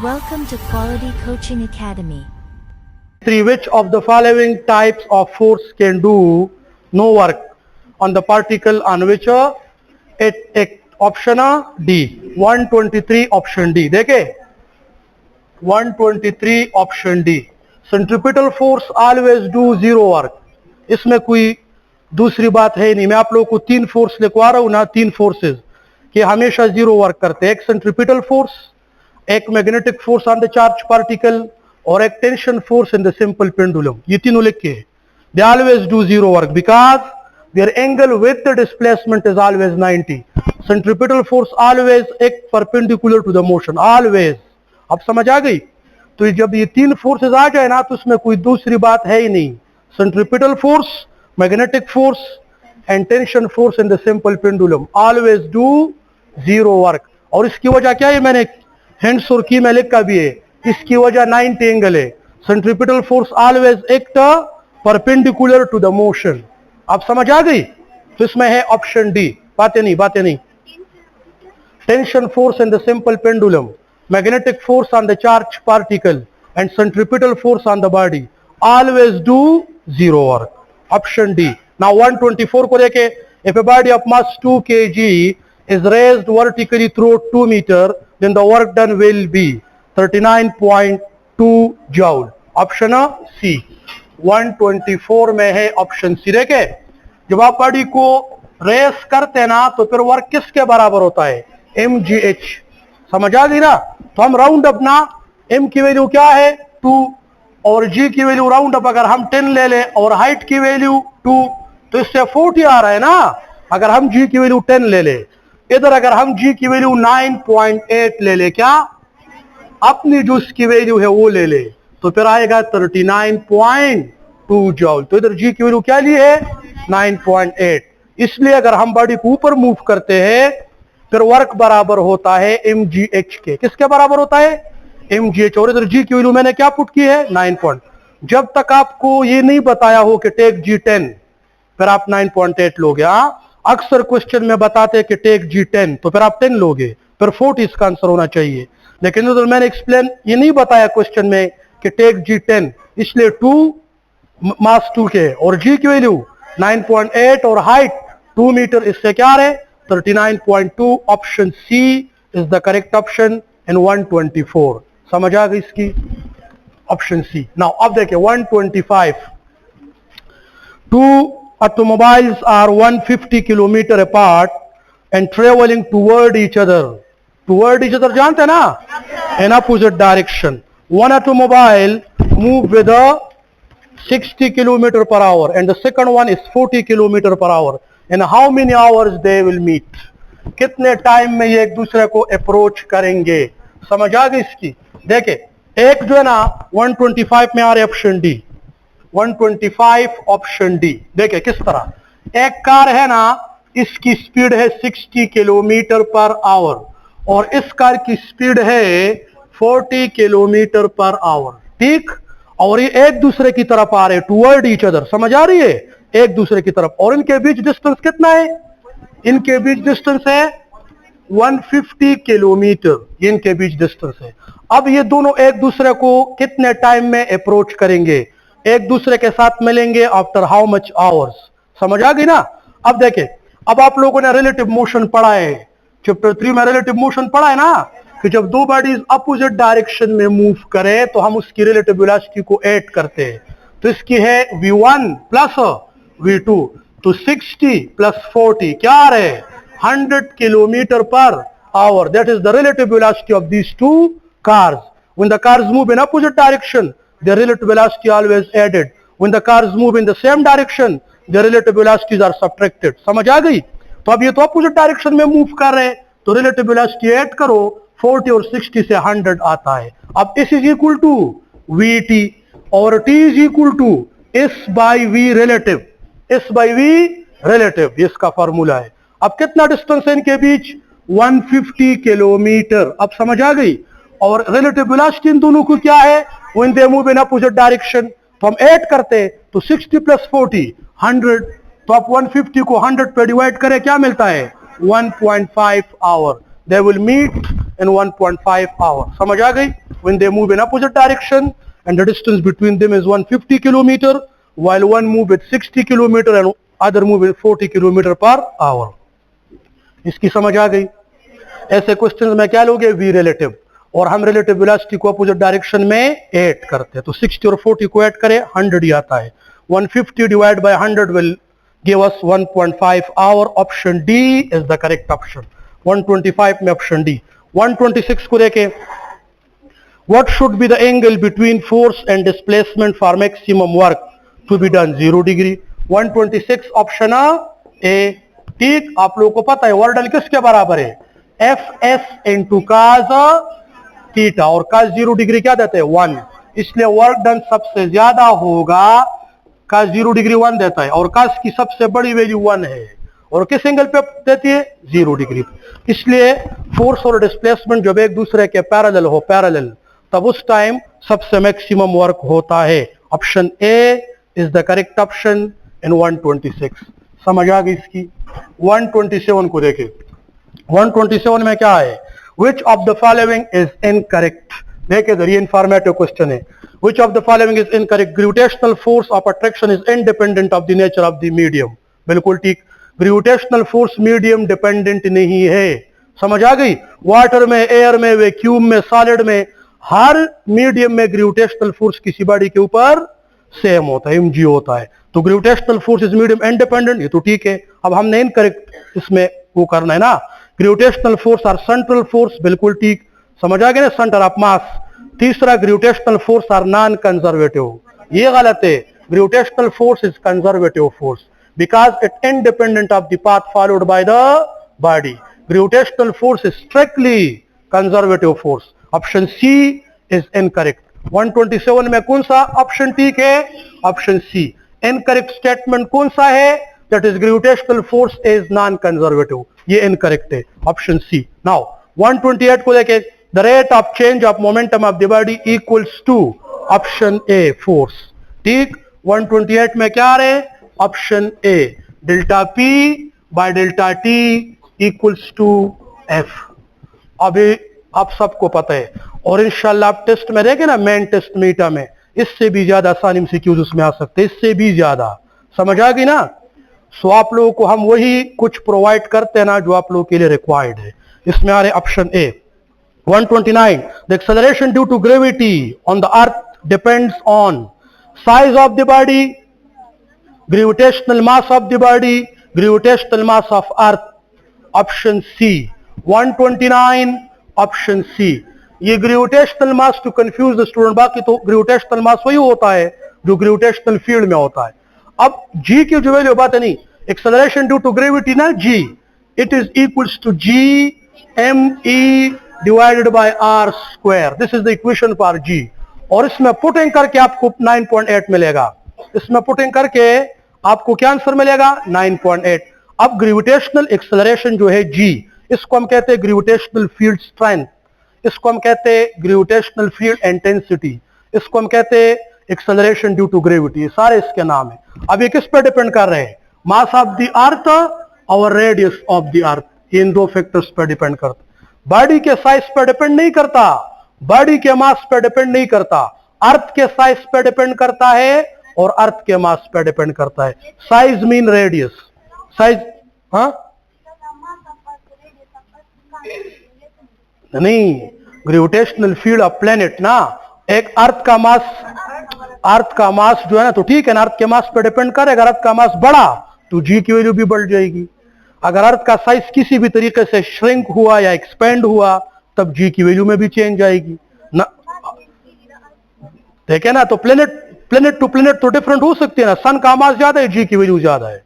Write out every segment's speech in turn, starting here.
Welcome to Quality Coaching Academy. Which of the following types of force can do no work on the particle on which it option D 123 option D देखे 123 option D centripetal force always do zero work. इसमें कोई दूसरी बात है नहीं. मैं आप लोगों को तीन फोर्स लिखवा रहा हूं ना, तीन फोर्सेस कि हमेशा जीरो वर्क करते हैं. एक सेंट्रिपिटल फोर्स, एक magnetic force on the charge particle और एक tension force in the simple pendulum. ये तीनों लिख के दे always do zero work because their angle with the displacement is always 90. Centripetal force always act perpendicular to the motion always. अब समझ आ गई? तो जब ये तीन फोर्सेस आ जाए ना तो उसमें कोई दूसरी बात है ही नहीं. Centripetal force, magnetic force and tension force in the simple pendulum always do zero work. और इसकी वजह क्या है? मैंने हैंड्स और की में लिखा भी है. इसकी वजह 90 एंगल है. Centripetal force always act perpendicular to the motion. आप समझ आ गई? तो इसमें है ऑप्शन डी. बातें नहीं. Tension force in the simple pendulum, magnetic force on the charge particle and centripetal force on the body always do zero work. Option D. Now 124 को देखे. If a body of mass 2 kg is raised vertically through 2 meter, then the work done will be 39.2 joule. Option C. 124 में है option C. देखे जब आप body को race करते ना तो फिर वर्क किसके बराबर होता है? mgh. समझ आ गई ना? तो हम राउंड अप ना, m की वैल्यू क्या है 2 और g की वैल्यू राउंड अप अगर हम 10 ले ले और हाइट की वैल्यू 2 तो इससे 40 आ रहा है ना. अगर हम g की वैल्यू 10 ले ले, इधर अगर हम g की वैल्यू 9.8 ले ले, क्या अपनी जो उसकी वैल्यू है वो ले ले, तो फिर आएगा 39.2 जॉल. तो इधर g की वैल्यू क्या ली है? 9.8. इसलिए अगर हम बॉडी को ऊपर मूव करते हैं फिर वर्क बराबर होता है mgh के. किसके बराबर होता है? mgh. और इधर g की वैल्यू मैंने क्या पुट की है? 9. जब तक आपको ये नहीं बताया हो कि टेक g10 फिर आप 9.8 लोगे. अक्सर क्वेश्चन में बताते हैं कि टेक g10 तो फिर आप 10 लोगे, फिर 40 इसका आंसर होना चाहिए. लेकिन उधर मैंने एक्सप्लेन ये नहीं बताया क्वेश्चन में कि टेक g10, इसलिए 2 मास 2 के और g की वैल्यू 9.8 और हाइट 2 मीटर. इससे क्या रहे? 39.2. Option C is the correct option in 124. समझ आ गई इसकी? Option C. नाउ अब देखिए 125. Two automobiles are 150 kilometer apart and traveling toward each other. Toward each other जानते हैं ना? In opposite direction. One automobile move with a 60 kilometer per hour and the second one is 40 kilometer per hour. And how many hours they will meet? कितने time में ये एक दूसरे को approach करेंगे? समझ आ गई इसकी? देखे एक जो है ना 125 में आ रहे ऑप्शन डी. 125 option D. देखे किस तरह एक कार है ना, इसकी स्पीड है 60 किलोमीटर पर आवर और इस कार की स्पीड है 40 किलोमीटर पर आवर. ठीक. और ये एक दूसरे की तरफ आ रहे हैं टुवर्ड ईच अदर. समझ आ रही है? एक दूसरे की तरफ. और इनके बीच डिस्टेंस कितना है? इनके बीच डिस्टेंस है 150 किलोमीटर. इनके बीच डिस्टेंस है. अब ये दोनों एक दूसरे को कितने टाइम में अप्रोच करेंगे? एक दूसरे के साथ मिलेंगे आफ्टर हाउ मच आवर्स. समझ आ गई ना? अब देखें, अब आप लोगों ने रिलेटिव मोशन पढ़ा है, चैप्टर 3 में रिलेटिव मोशन पढ़ा है ना कि जब दो बॉडीज अपोजिट डायरेक्शन में मूव करें तो हम उसकी रिलेटिव वेलोसिटी को ऐड करते हैं. तो इसकी है v1 प्लस v2. तो 60 प्लस 40 क्या आ रहे? 100 kilometre per hour. That is the relative velocity of these two cars. When the cars move in opposite direction the relative velocity always added. When the cars move in the same direction, the relative velocities are subtracted. समझ आ गई? तो अब ये तो opposite direction में move कर रहे हैं तो रिलेटिव वेलोसिटी ऐड करो, 40 और 60 से 100 आता है. अब s is equal to vt और t is equal to s by v relative. s by v relative ये इसका फॉर्मूला है. अब कितना डिस्टेंस है इनके बीच? 150 किलोमीटर. अब समझ आ गई? और रिलेटिव वेलोसिटी इन दोनों को क्या है? When they move in opposite direction, तो हम ऐड करते हैं तो 60 प्लस 40 100. तो आप 150 को 100 पे डिवाइड करें क्या मिलता है? 1.5 our. They will meet in 1.5 hours. समझ आ गई? when they move in opposite direction, and the distance between them is 150 kilometer, while one move at 60 kilometer and other move at 40 kilometer per hour. इसकी समझ आ गई? ऐसे questions में क्या लोगे? वी रिलेटिव, और हम रिलेटिव वेलोसिटी को अपोजिट डायरेक्शन में ऐड करते हैं, तो 60 और 40 को ऐड करें 100 ही आता है. 150 divide by 100 will give us 1.5 hour. Option D is the correct option. 125 में ऑप्शन डी. 126 को देखें. What should be the angle between force and displacement for maximum work to be done? 0 degree. 126 option A. ठीक, आप लोगों को पता है वर्डल किसके बराबर है? एफ एस इंटू काज थीटा, और काज 0 डिग्री क्या देते हैं? 1. इसलिए वर्क डन सबसे ज्यादा होगा, काज 0 डिग्री 1 देता है, और काज की सबसे बड़ी वैल्यू 1 है, और किस एंगल पे देती है? 0 डिग्री. इसलिए फोर्स और डिस्प्लेसमेंट जब एक दूसरे के पैरेलल हो, पैरेलल, तब उस टाइम सबसे मैक्सिमम वर्क होता है. Option A is the correct option इन 126. समझ आ गई इसकी? 127 को देखें. 127 में क्या है? Which of the following is incorrect? देखिए, ये इंफॉर्मेटिव क्वेश्चन है. Which of the following is incorrect? Gravitational force of attraction is independent of the nature of the medium. बिल्कुल ठीक. ग्रेविटेशनल फोर्स मीडियम डिपेंडेंट नहीं है. समझ आ गई? वाटर में, एयर में, वैक्यूम में, सॉलिड में, हर मीडियम में ग्रेविटेशनल फोर्स किसी बॉडी के ऊपर सेम होता है, mg होता है. तो gravitational force is medium independent, ये तो ठीक है. अब हमने इनकरेक्ट इसमें वो करना है ना. Gravitational force are central force, बिल्कुल ठीक. समझ आ गया ना? Centre of mass. तीसरा, gravitational force are non conservative, ये गलत है. Gravitational force is conservative force because it independent of the path followed by the body. Gravitational force is strictly conservative force. Option C is incorrect. 127 में कौन सा option ठीक है? Option सी. Incorrect statement कौन सा है? That is gravitational force is non conservative, ये incorrect है. Option C. नाउ 128 को देखें. The rate of change of momentum of the body equals to option A force. ठीक. 128 में क्या आ रहे हैं? Option A, delta P by delta T equals to F. अभी आप सबको पता है, और इंशाल्लाह आप टेस्ट में देखें ना, मेन टेस्ट मीटा में, इससे भी ज्यादा आसानी से क्यूज उसमें आ सकते हैं, इससे भी ज्यादा. समझ आ गई ना? सो आप लोगों को हम वही कुछ प्रोवाइड करते हैं ना जो आप लोगों के लिए रिक्वायर्ड है. इसमें आ रहे option A. 129, the acceleration due to gravity on the earth depends on size of the body, gravitational mass of the body, gravitational mass of earth. Option C. 129 option C. ये gravitational mass to confuse the student, बाकी तो gravitational मास वही होता है जो gravitational field में होता है. अब G की जो वैल्यू बात है नहीं, एक्सेलरेशन ड्यू टू ग्रेविटी ना G, it is equals to G me divided by r square. This is the equation for G. और इसमें पुटिंग करके आपको 9.8 मिलेगा. इसमें पुटिंग करके आपको क्या आंसर मिलेगा? 9.8. अब ग्रेविटेशनल एक्सेलरेशन जो है G, इसको हम कहते हैं ग्रेविटेशनल फील्ड स्ट्रेंथ, इसको हम कहते हैं ग्रेविटेशनल फील्ड इंटेंसिटी, इसको हम कहते हैं एक्सेलरेशन ड्यू टू ग्रेविटी. सारे इसके नाम है. अब ये किस पे डिपेंड कर रहे हैं? मास ऑफ द अर्थ और रेडियस ऑफ द अर्थ, इन दो फैक्टर्स पर डिपेंड करता. बॉडी के साइज पर डिपेंड नहीं करता, बॉडी के मास पर डिपेंड नहीं करता, अर्थ के साइज पर डिपेंड करता है और अर्थ के मास पर डिपेंड करता है. Size mean radius. साइज नहीं, ग्रेविटेशनल फील्ड ऑफ प्लेनेट ना, एक अर्थ का मास जो है ना, तो ठीक है ना, अर्थ के मास पर डिपेंड करेगा. अर्थ का मास बढ़ा तो जी की वैल्यू भी बढ़ जाएगी. अगर अर्थ का साइज किसी भी तरीके से श्रिंक हुआ या एक्सपेंड हुआ तब जी की वैल्यू में भी चेंज आएगी ना. देखे ना, तो प्लेनेट टू प्लेनेट तो डिफरेंट हो सकती है ना. सन का मास ज्यादा है, जी की वैल्यू ज्यादा है.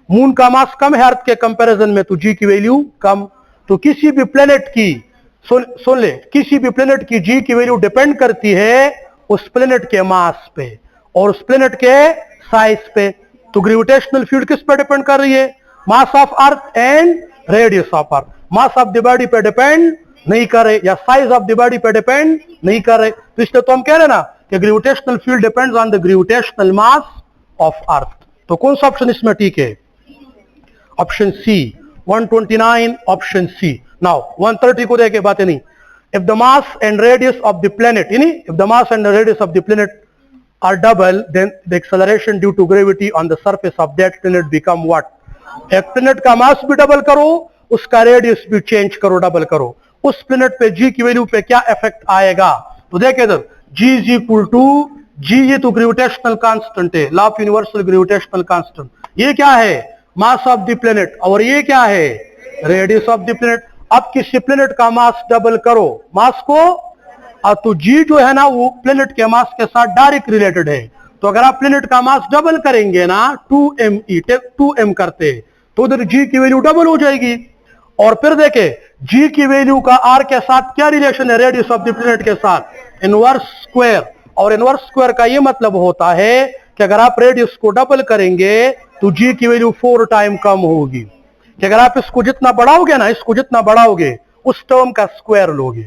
मून का मास कम है अर्थ के कंपैरिजन में, तो जी की वैल्यू कम. तो किसी भी प्लेनेट की, सुन ले, किसी भी प्लेनेट की जी की वैल्यू डिपेंड करती है उस प्लेनेट के मास पे और उस प्लेनेट के साइज पे. तो ग्रेविटेशनल फील्ड किस पे डिपेंड कर रही है? मास of earth and radius of earth. Mass of the body पे डिपेंड नहीं कर रहे, या साइज ऑफ द बॉडी पे डिपेंड नहीं कर रहे. तो इसलिए तो हम कह रहे ना कि gravitational field depends on the gravitational mass of earth. तो कौन सा ऑप्शन इसमें ठीक है? Option C. 129 option C. Now 130 को देखे, बातें नहीं. if the mass and radius of the planet, if the mass and the radius of the planet are double, then the acceleration due to gravity on the surface of that planet become what? एक planet का मास भी double करो, उसका radius भी change करो, double करो, उस planet पे जी की वैल्यू पे क्या इफेक्ट आएगा? तो देखे इधर, जी इज इक्वल टू जी, ये तो ग्रेविटेशनल कांस्टेंट है, law of universal gravitational constant. ये क्या है? Mass of the planet. और ये क्या है? Radius of the planet. अब किसी प्लेनेट का मास डबल करो, मास को, तो जी जो है ना वो प्लेनेट के मास के साथ डायरेक्ट रिलेटेड है। तो अगर आप प्लेनेट का मास डबल करेंगे ना, 2m करते, तो उधर जी की वैल्यू डबल हो जाएगी। और फिर देखे जी की वैल्यू का आर के साथ क्या रिलेशन है? रेडियस ऑफ द प्लेनेट के साथ इनवर्स स्क्वायर। और इनवर्स स्क्वायर का ये मतलब होता है कि अगर आप रेडियस को डबल करेंगे तो जी की वैल्यू 4 टाइम कम होगी। कि अगर आप इसको जितना बढ़ाओगे ना, इसको जितना बढ़ाओगे उस टर्म का स्क्वायर लोगे,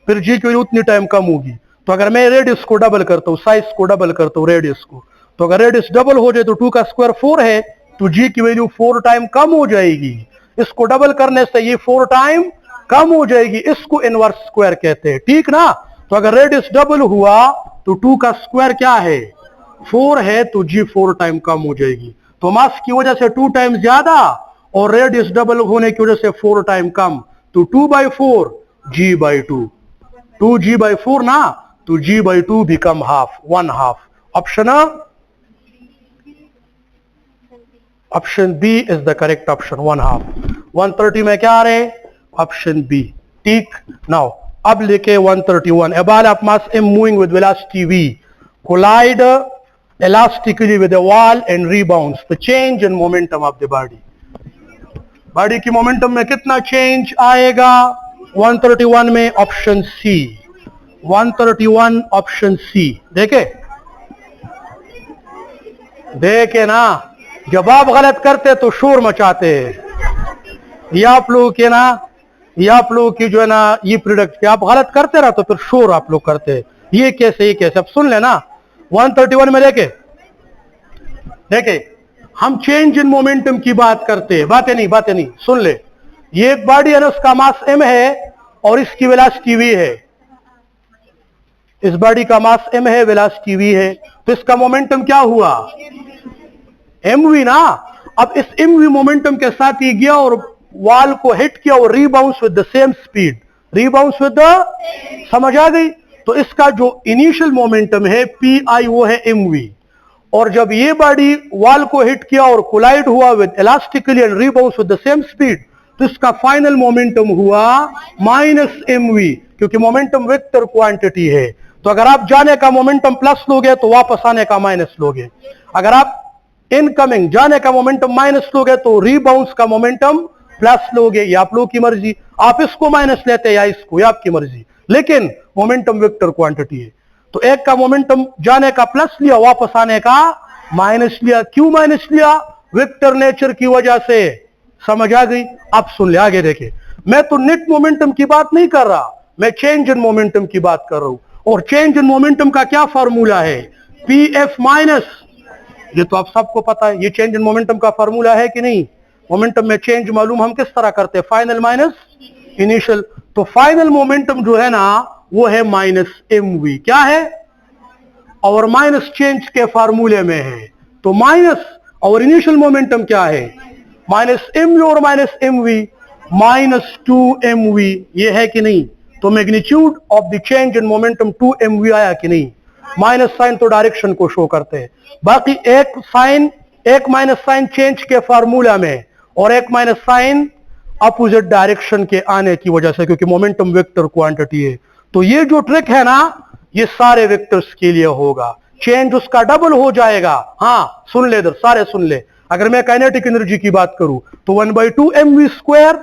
फिर जी की वैल्यू उतनी टाइम कम होगी। तो अगर मैं रेडियस को डबल करता हूं, साइज को डबल करता हूं, रेडियस को, तो अगर रेडियस डबल हो जाए तो 2 का स्क्वायर 4 है, तो जी की वैल्यू 4 टाइम कम हो जाएगी। इसको डबल करने से ये 4 टाइम कम हो जाएगी, इसको इनवर्स स्क्वायर कहते हैं, ठीक ना? तो अगर रेडियस डबल हुआ तो 2 का स्क्वायर क्या है? 4 है, तो जी 4 टाइम कम हो जाएगी। तो मास की वजह से 2 टाइम ज्यादा और रेडियस डबल होने की वजह से 4 टाइम कम, तो 2/4 g/2, 2g/4 ना, तो g/2 become half, 1/2। Option B is the correct option, 1/2। 130 में क्या आ रहे? ऑप्शन बी, ठीक। नाउ अब लिखे 131, a ball of mass m moving with velocity v collide elastically with a wall and rebounds, the change in momentum of the body। Body की momentum में कितना चेंज आएगा 131 में? Option C, 131 option C. देखे ना, जब आप गलत करते तो शोर मचाते हैं। ये आप लोग के ना, ये आप लोग की जो है ना ये प्रोडक्ट, आप गलत करते रहा तो फिर शोर आप लोग करते हैं। ये कैसे अब सुन लेना 131 में देखे हम चेंज इन मोमेंटम की बात करते हैं, बातें नहीं, सुन ले। ये एक बॉडी है ना, उसका मास m है और इसकी वेलोसिटी v है। इस बॉडी का मास m है, वेलोसिटी v है, तो इसका मोमेंटम क्या हुआ? mv ना। अब इस mv मोमेंटम के साथ ये गया और वॉल को हिट किया और rebounce with the same speed, rebounce with the, समझ आ गई? तो इसका जो इनिशियल मोमेंटम है pi, वो है mv। और जब ये बॉडी वॉल को हिट किया और कोलाइड हुआ with elastically and rebounce with the same speed, तो इसका फाइनल मोमेंटम हुआ -mv, क्योंकि मोमेंटम वेक्टर क्वांटिटी है। तो अगर आप जाने का मोमेंटम प्लस लोगे तो वापस आने का माइनस लोगे। अगर आप इनकमिंग जाने का मोमेंटम माइनस लोगे तो रीबाउंस का मोमेंटम प्लस लोगे। ये आप लोग की मर्जी, आप इसको माइनस लेते या इसको, ये आपकी मर्जी, लेकिन मोमेंटम वेक्टर क्वांटिटी है। तो एक का मोमेंटम जाने का प्लस लिया, वापस आने का माइनस लिया। क्यों माइनस लिया? वेक्टर नेचर की वजह से। समझ आ गई? अब सुन ले, आगे देखे। मैं तो नेट मोमेंटम की बात नहीं कर रहा, मैं चेंज इन मोमेंटम की बात कर रहा हूं। और चेंज इन मोमेंटम का क्या फार्मूला है? pf माइनस, ये तो आप सबको पता है, ये चेंज इन मोमेंटम का फार्मूला है कि नहीं? मोमेंटम में चेंज मालूम हम किस तरह करते हैं? Final minus initial. तो फाइनल मोमेंटम जो है ना वो है -mv। क्या है? और माइनस चेंज के फार्मूले में है, तो माइनस और इनिशियल मोमेंटम क्या है? -mv और -mv, -2mv, ये है कि नहीं? तो magnitude of the change in momentum 2mv आया कि नहीं? माइनस साइन तो डायरेक्शन को शो करते हैं, बाकी एक माइनस साइन चेंज के फार्मूला में और एक माइनस साइन अपोजिट डायरेक्शन के आने की वजह से, क्योंकि मोमेंटम वेक्टर क्वांटिटी है। तो ये जो ट्रिक है ना, ये सारे वेक्टर्स के लिए होगा। चेंज उसका डबल हो जाएगा। हाँ सुन ले इधर, सारे सुन ले। अगर मैं काइनेटिक एनर्जी की बात करूं तो 1/2 mv स्क्वायर,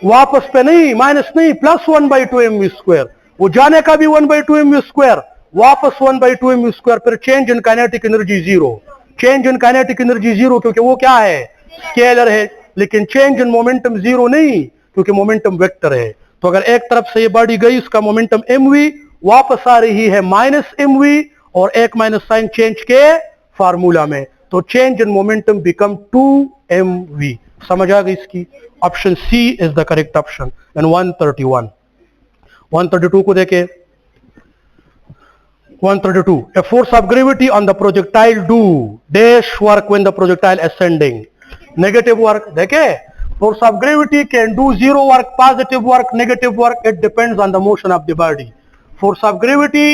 वापस पे नहीं, माइनस नहीं, प्लस 1/2 mv स्क्वायर। वो जाने का भी 1/2 mv स्क्वायर, वापस 1/2 mv स्क्वायर। फिर change in kinetic energy 0, change in kinetic energy 0, क्योंकि वो क्या है? स्केलर है। लेकिन चेंज इन मोमेंटम 0 नहीं, क्योंकि मोमेंटम वेक्टर है। तो अगर एक तरफ से ये बॉडी गई, उसका मोमेंटम mv, वापस आ रही है -mv, और एक माइनस साइन चेंज के फार्मूला में, तो change in momentum become 2mv। समझ आ गई इसकी? Option C is the correct option in 131। 132 को देखे, 132, a force of gravity on the projectile do dash work when the projectile ascending. Negative work. देखे, force of gravity can do zero work, positive work, negative work. It depends on the motion of the body. Force of gravity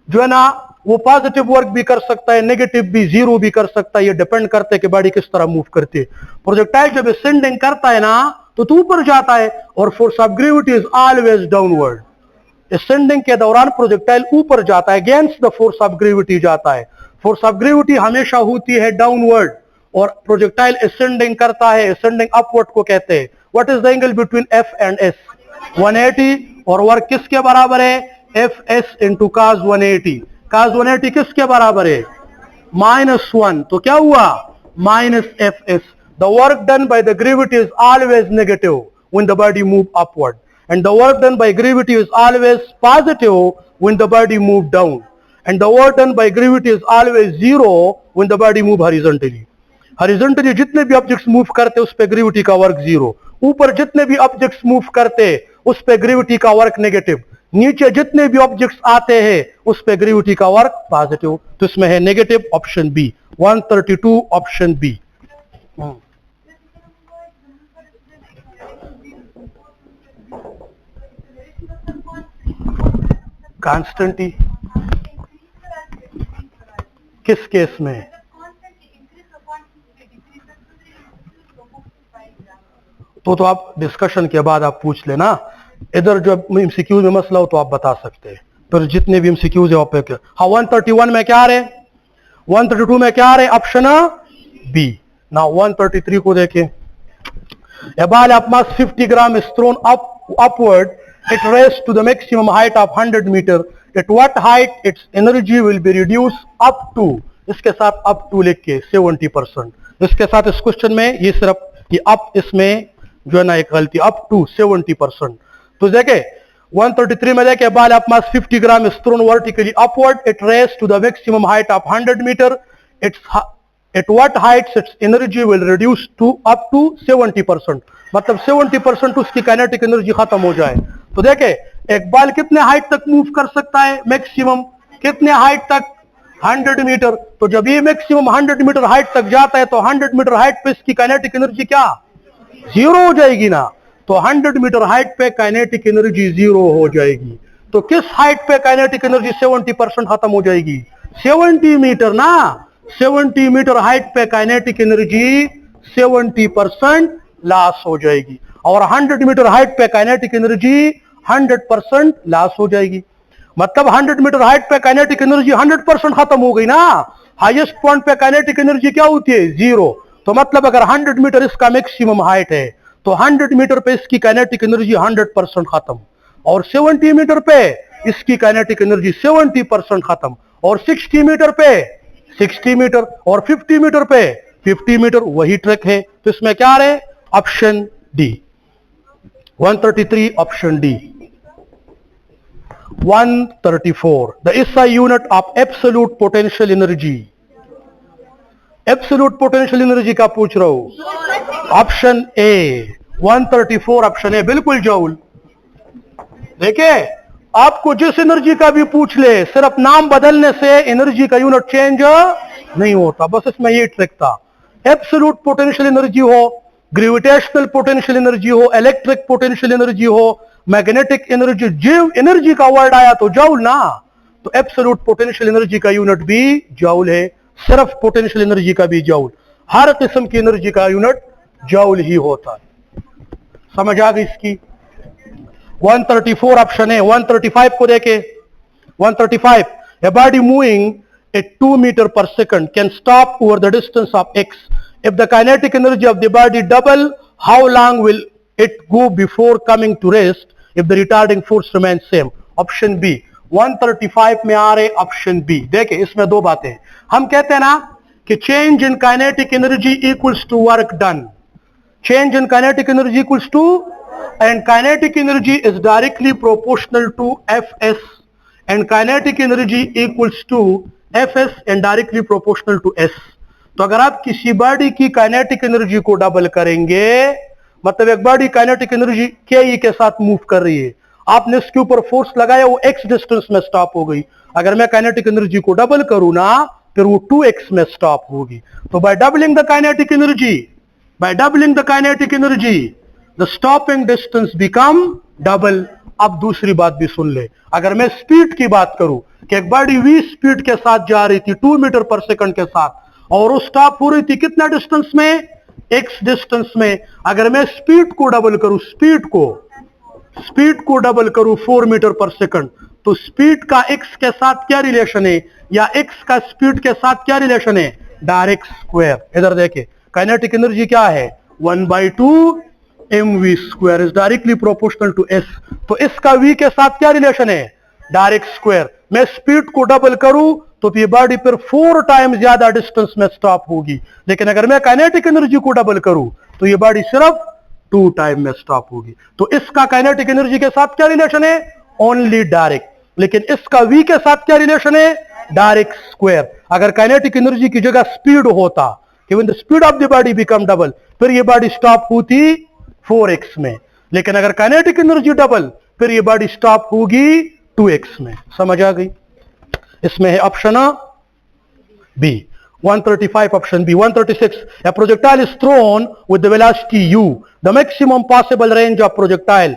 जो है ना वो positive work भी कर सकता है, negative भी, जीरो भी कर सकता है, ये डिपेंड करता है कि बॉडी किस तरह मूव करती है। प्रोजेक्टाइल जब असेंडिंग करता है ना तो ऊपर जाता है, और force of gravity is always downward. Ascending के दौरान प्रोजेक्टाइल ऊपर जाता है, against the force of gravity जाता है। फोर्स ऑफ ग्रेविटी हमेशा होती है डाउनवर्ड, और प्रोजेक्टाइल असेंडिंग करता है, असेंडिंग अपवर्ड को कहते हैं। What is the angle between F and S? 180, और वर्क किसके बराबर है? F S into cos 180। cos 180 किसके बराबर है? -1, तो क्या हुआ? Minus F S. The work done by the gravity is always negative when the body move upward, and the work done by gravity is always positive when the body move down, and the work done by gravity is always zero when the body move horizontally. horizontally जितने भी objects move करते उस पे gravity का work zero, ऊपर जितने भी objects move करते उस पे ग्रेविटी का वर्क नेगेटिव, नीचे जितने भी ऑब्जेक्ट्स आते हैं उस पे ग्रेविटी का वर्क पॉजिटिव। तो इसमें है negative, option B. 132 option B. कांस्टेंटी किस केस में? तो आप डिस्कशन के बाद आप पूछ लेना, इधर जो एमसीक्यू में मसला हो तो आप बता सकते हैं, फिर जितने भी एमसीक्यूज है आप। हाँ, 131 में क्या आ रहे, 132 में क्या आ रहे? Option B. ना 133 को देखें। A ball of mass 50 gram is thrown upward. It raised to the maximum height of 100 meter. At what height its energy will be reduced up to? इसके साथ up to लिख के 70%। इसके साथ इस क्वेश्चन में ये सिर्फ ये up, इसमें जो है ना एक गलती, up to 70%। तो देखे 133 में देखे, ball of mass 50 gram is thrown vertically upward. It raised to the maximum height of 100 meter. At what height its energy will reduce to up to 70%, मतलब 70% उसकी काइनेटिक एनर्जी खत्म हो जाए। तो देखे एक बॉल कितने हाइट तक मूव कर सकता है? मैक्सिमम कितने हाइट तक? 100 मीटर। तो जब ये मैक्सिमम 100 मीटर हाइट तक जाता है तो 100 मीटर हाइट पे इसकी काइनेटिक एनर्जी क्या? जीरो हो जाएगी ना। तो 100 मीटर हाइट पे काइनेटिक एनर्जी जीरो हो जाएगी। तो किस हाइट पे काइनेटिक एनर्जी 70% खत्म हो जाएगी? 70 मीटर ना। 70 मीटर हाइट पे काइनेटिक एनर्जी 70% लॉस हो जाएगी, और 100 मीटर हाइट पे काइनेटिक एनर्जी 100% लॉस हो जाएगी। मतलब 100 मीटर हाइट पे काइनेटिक एनर्जी 100% खत्म हो गई ना। हाईएस्ट पॉइंट पे काइनेटिक एनर्जी क्या होती है? जीरो। तो मतलब अगर 100 मीटर इसका मैक्सिमम हाइट है तो 100 मीटर पे इसकी काइनेटिक एनर्जी 100% खत्म, और 70 मीटर पे इसकी काइनेटिक एनर्जी 70% खत्म, और 60 मीटर पे 60 मीटर, और 50 मीटर पे 50 मीटर। वही ट्रिक है। तो इसमें क्या आ रहा है? Option D. 133 option D. 134, the SI unit of absolute potential energy. Absolute potential energy का पूछ रहा हूं। ऑप्शन ए 134 ऑप्शन ए, बिल्कुल जूल। देखिए आपको जिस एनर्जी का भी पूछ ले, सिर्फ नाम बदलने से एनर्जी का यूनिट चेंज नहीं होता। बस इसमें ये ट्रिक था। एब्सोल्यूट पोटेंशियल एनर्जी हो, ग्रेविटेशनल पोटेंशियल एनर्जी हो, इलेक्ट्रिक पोटेंशियल एनर्जी हो, मैग्नेटिक एनर्जी, जीव एनर्जी का वर्ड आया तो जूल ना। तो एब्सोल्यूट पोटेंशियल एनर्जी का यूनिट भी जूल है, सिर्फ पोटेंशियल एनर्जी का भी जूल। हर किस्म की एनर्जी का यूनिट जूल ही होता है। समझ आ गई इसकी? 134 ऑप्शन है। 135 को देखे। 135, a body moving at 2 meter per second can stop over the distance of x. If the kinetic energy of the body double, how long will it go before coming to rest if the retarding force remains same? Option B. 135 में आ रहे option B. देखे इसमें दो बातें हैं। हम कहते हैं ना कि change in kinetic energy equals to work done. Change in kinetic energy equals to, and kinetic energy is directly proportional to Fs, and kinetic energy equals to Fs and directly proportional to S. तो अगर आप किसी body की kinetic energy को double करेंगे, मतलब एक body kinetic energy के साथ मूव कर रही है, आपने इसके ऊपर फोर्स लगाया, वो x डिस्टेंस में स्टॉप हो गई। अगर मैं काइनेटिक एनर्जी को डबल करूं ना, फिर वो 2x में स्टॉप होगी। तो by doubling the kinetic energy, the stopping distance become double. अब दूसरी बात भी सुन ले, अगर मैं स्पीड की बात करूं कि एक बॉडी v स्पीड के साथ जा रही थी 2 मीटर पर सेकंड के साथ, और वो स्टॉप हो रही थी कितना डिस्टेंस में, x डिस्टेंस में। अगर मैं स्पीड को डबल करूं, स्पीड को डबल करूं 4 मीटर पर सेकंड, तो स्पीड का x के साथ क्या रिलेशन है, या x का स्पीड के साथ क्या रिलेशन है, डायरेक्ट स्क्वायर। इधर देखे, काइनेटिक एनर्जी क्या है, 1/2 mv square is directly proportional to s। तो इसका v के साथ क्या रिलेशन है, डायरेक्ट स्क्वायर। मैं स्पीड को डबल करूं तो ये बॉडी फिर 4 टाइम्स ज्यादा डिस्टेंस में स्टॉप होगी, लेकिन अगर मैं काइनेटिक एनर्जी को डबल करूं तो ये बॉडी सिर्फ 2 टाइम में स्टॉप होगी। तो इसका काइनेटिक एनर्जी के साथ क्या रिलेशन है, ओनली डायरेक्ट, लेकिन इसका v के साथ क्या रिलेशन है, डायरेक्ट स्क्वायर। अगर काइनेटिक एनर्जी की जगह स्पीड होता कि when the speed of the body become double, फिर ये बॉडी स्टॉप होती 4x में, लेकिन अगर काइनेटिक एनर्जी डबल, फिर ये बॉडी स्टॉप होगी 2x में। समझ आ गई? इसमें है option B 135, option B 136। A projectile is thrown with the velocity u. The maximum possible range of projectile.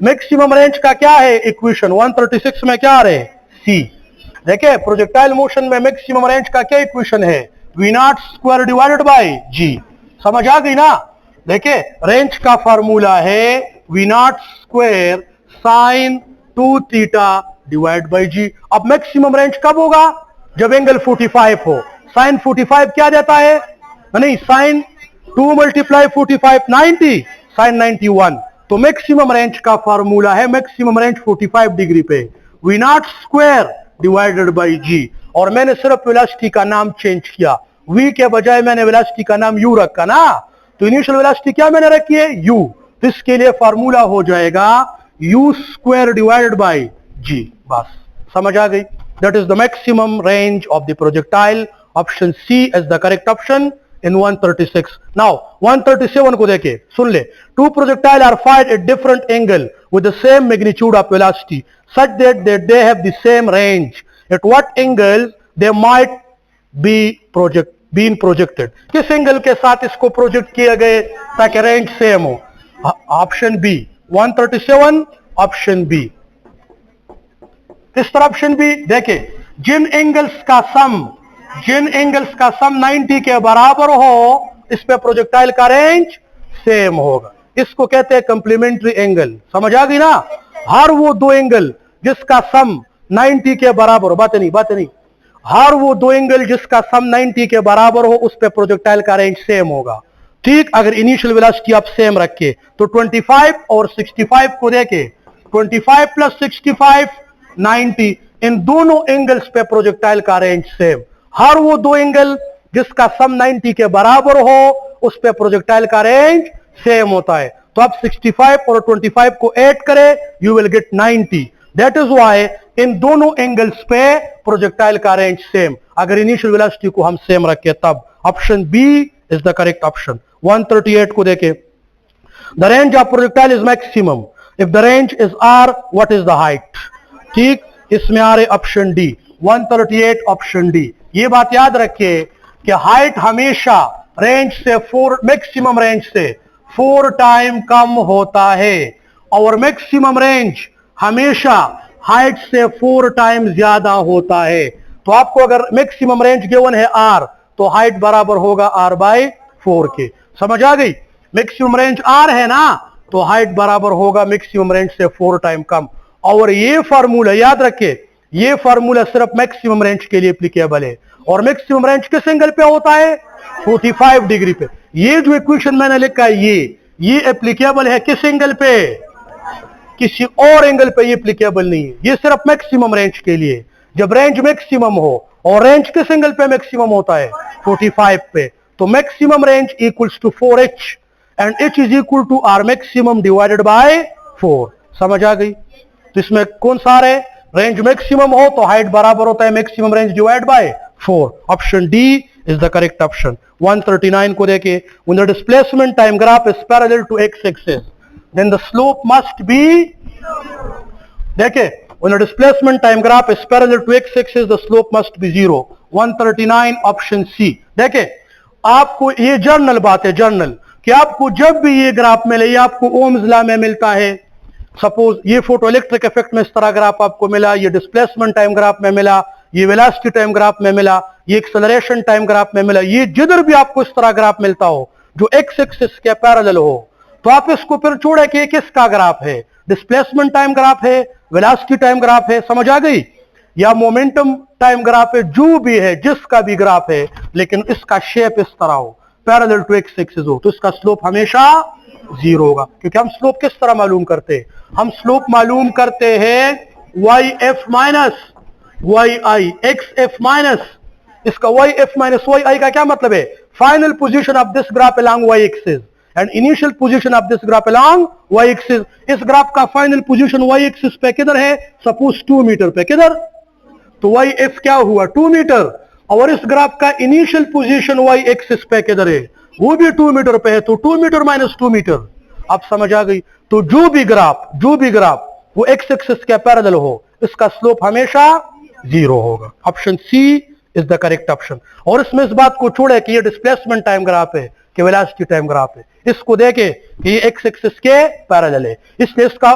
Maximum range का क्या है इक्वेशन, 136 में क्या आ रहे हैं, सी। देखिए, प्रोजेक्टाइल मोशन में मैक्सिमम रेंज का क्या इक्वेशन है, v0 square divided by g। समझ आ गई ना? देखिए, रेंज का फार्मूला है v0 square sine 2 theta divide by g। अब मैक्सिमम रेंज कब होगा, जब एंगल 45 हो। साइन 45 क्या देता है, नहीं, साइन 2 मल्टीप्लाई 45 90, साइन 91। तो मैक्सिमम रेंज का फार्मूला है, मैक्सिमम रेंज 45 डिग्री पे, v0 square divided by g। और मैंने सिर्फ वेलोसिटी का नाम चेंज किया, v के बजाय मैंने वेलोसिटी का नाम u रखा ना, तो इनिशियल वेलोसिटी क्या मैंने रखी है, u। तो इसके लिए फार्मूला हो जाएगा u square divided by g। बस समझ आ गई? That is the maximum range of the projectile. Option C is the correct option in 136. Now 137 को देखे, सुन ले। Two projectile are fired at different angle with the same magnitude of velocity such that they have the same range. At what angle they might be projected? किस angle के साथ इसको project किया गए ताकि रेंज सेम हो? Option B 137, option B. किस तरह ऑप्शन बी? देखे, जिन एंगल्स का सम 90 के बराबर हो, इस पे प्रोजेक्टाइल का रेंज सेम होगा। इसको कहते हैं कंप्लीमेंट्री एंगल। समझ आ गई ना? हर वो दो एंगल जिसका सम 90 के बराबर हो, बात नहीं, हर वो दो एंगल जिसका सम 90 के बराबर हो, उस पे प्रोजेक्टाइल का रेंज सेम होगा। ठीक, अगर इनिशियल वेलोसिटी आप सेम रखे तो 25 और 65 को देखे, 25 प्लस 65 90, इन दोनों एंगल्स पे प्रोजेक्टाइल का रेंज सेम। हर वो दो एंगल जिसका सम 90 के बराबर हो, उस पे प्रोजेक्टाइल का रेंज सेम होता है। तो आप 65 और 25 को ऐड करें, you will get 90। That is why इन दोनों एंगल्स पे प्रोजेक्टाइल का रेंज सेम। अगर इनिशियल वेलोसिटी को हम सेम रखें तब। Option B is the correct option. 138 को देखें, the range of projectile is maximum if the range is R, what is the height? ठीक, इसमें आ रहे ऑप्शन डी 138, ऑप्शन डी। ये बात याद रखिए कि हाइट हमेशा रेंज से मैक्सिमम रेंज से 4 टाइम कम होता है, और मैक्सिमम रेंज हमेशा हाइट से 4 टाइम ज्यादा होता है। तो आपको अगर मैक्सिमम रेंज गिवन है r, तो हाइट बराबर होगा r/4 के। समझ आ गई? मैक्सिमम रेंज r है ना, तो हाइट बराबर होगा मैक्सिमम रेंज से 4 टाइम कम। और ये फार्मूला याद रखिए, ये फार्मूला सिर्फ मैक्सिमम रेंज के लिए एप्लीकेबल है, और मैक्सिमम रेंज किस एंगल पे होता है, 45 डिग्री पे। ये जो इक्वेशन मैंने लिखा है, ये एप्लीकेबल है किस एंगल पे, किसी और एंगल पे ये एप्लीकेबल नहीं है। ये सिर्फ मैक्सिमम रेंज के लिए। जब रेंज मैक्सिमम हो, और रेंज किस एंगल पे मैक्सिमम होता है, 45 पे, तो maximum range equals to 4h and h is equal to r maximum divided by 4। समझ आ गई? तो इसमें कौन सा है, रेंज मैक्सिमम हो तो हाइट बराबर होता है maximum range divide by 4। Option D is the correct option. 139 को देखे, when the displacement time graph is parallel to x axis then the slope must be देखे when a displacement time graph is parallel to x-axis the slope must be 0. 139 option C. देखे आपको ये journal बात है, journal कि आपको जब भी ये ग्राफ मिले, ये आपको ओम्स लॉ में मिलता है। सपोज ये फोटो इलेक्ट्रिक इफेक्ट में इस तरह ग्राफ आपको मिला, ये डिस्प्लेसमेंट टाइम ग्राफ में मिला, ये वेलोसिटी टाइम ग्राफ में मिला, ये एक्सेलरेशन टाइम ग्राफ में मिला, ये जिधर भी आपको इस तरह ग्राफ मिलता हो जो एक्स एक्सिस के पैरेलल हो, तो आप इसको फिर छोड़े कि किसका ग्राफ है, डिस्प्लेसमेंट टाइम ग्राफ है, वेलोसिटी टाइम ग्राफ है, समझ आ गई, या मोमेंटम टाइम ग्राफ है, जो भी है, जिसका भी ग्राफ है, लेकिन इसका शेप इस तरह हो, पैरेलल टू एक्स एक्सिस हो, तो इसका स्लोप हमेशा 0 होगा। क्योंकि हम स्लोप किस तरह मालूम करते हैं, हम स्लोप मालूम करते हैं Y F minus Y I X F minus, इसका Y F minus Y I का क्या मतलब है, final position of this graph along Y axis and initial position of this graph along Y axis. इस graph का final position Y axis पे किधर है, सपोज 2 मीटर पे, किधर, तो वाई एफ क्या हुआ 2 मीटर, और इस ग्राफ का इनिशियल पोजीशन वाई एक्सिस पे किधर है, वो भी 2 मीटर पे है, तो 2 मीटर माइनस 2 मीटर, आप समझ आ गई। तो जो भी ग्राफ वो एक्स एक्सिस के पैरेलल हो, इसका स्लोप हमेशा 0 होगा। Option C is the correct option. और इसमें इस बात को छोड़े कि ये डिस्प्लेसमेंट टाइम ग्राफ है कि वेलोसिटी टाइम ग्राफ है, इसको देखे कि ये एक्स एक्सिस के पैरेलल है, इसलिए इसका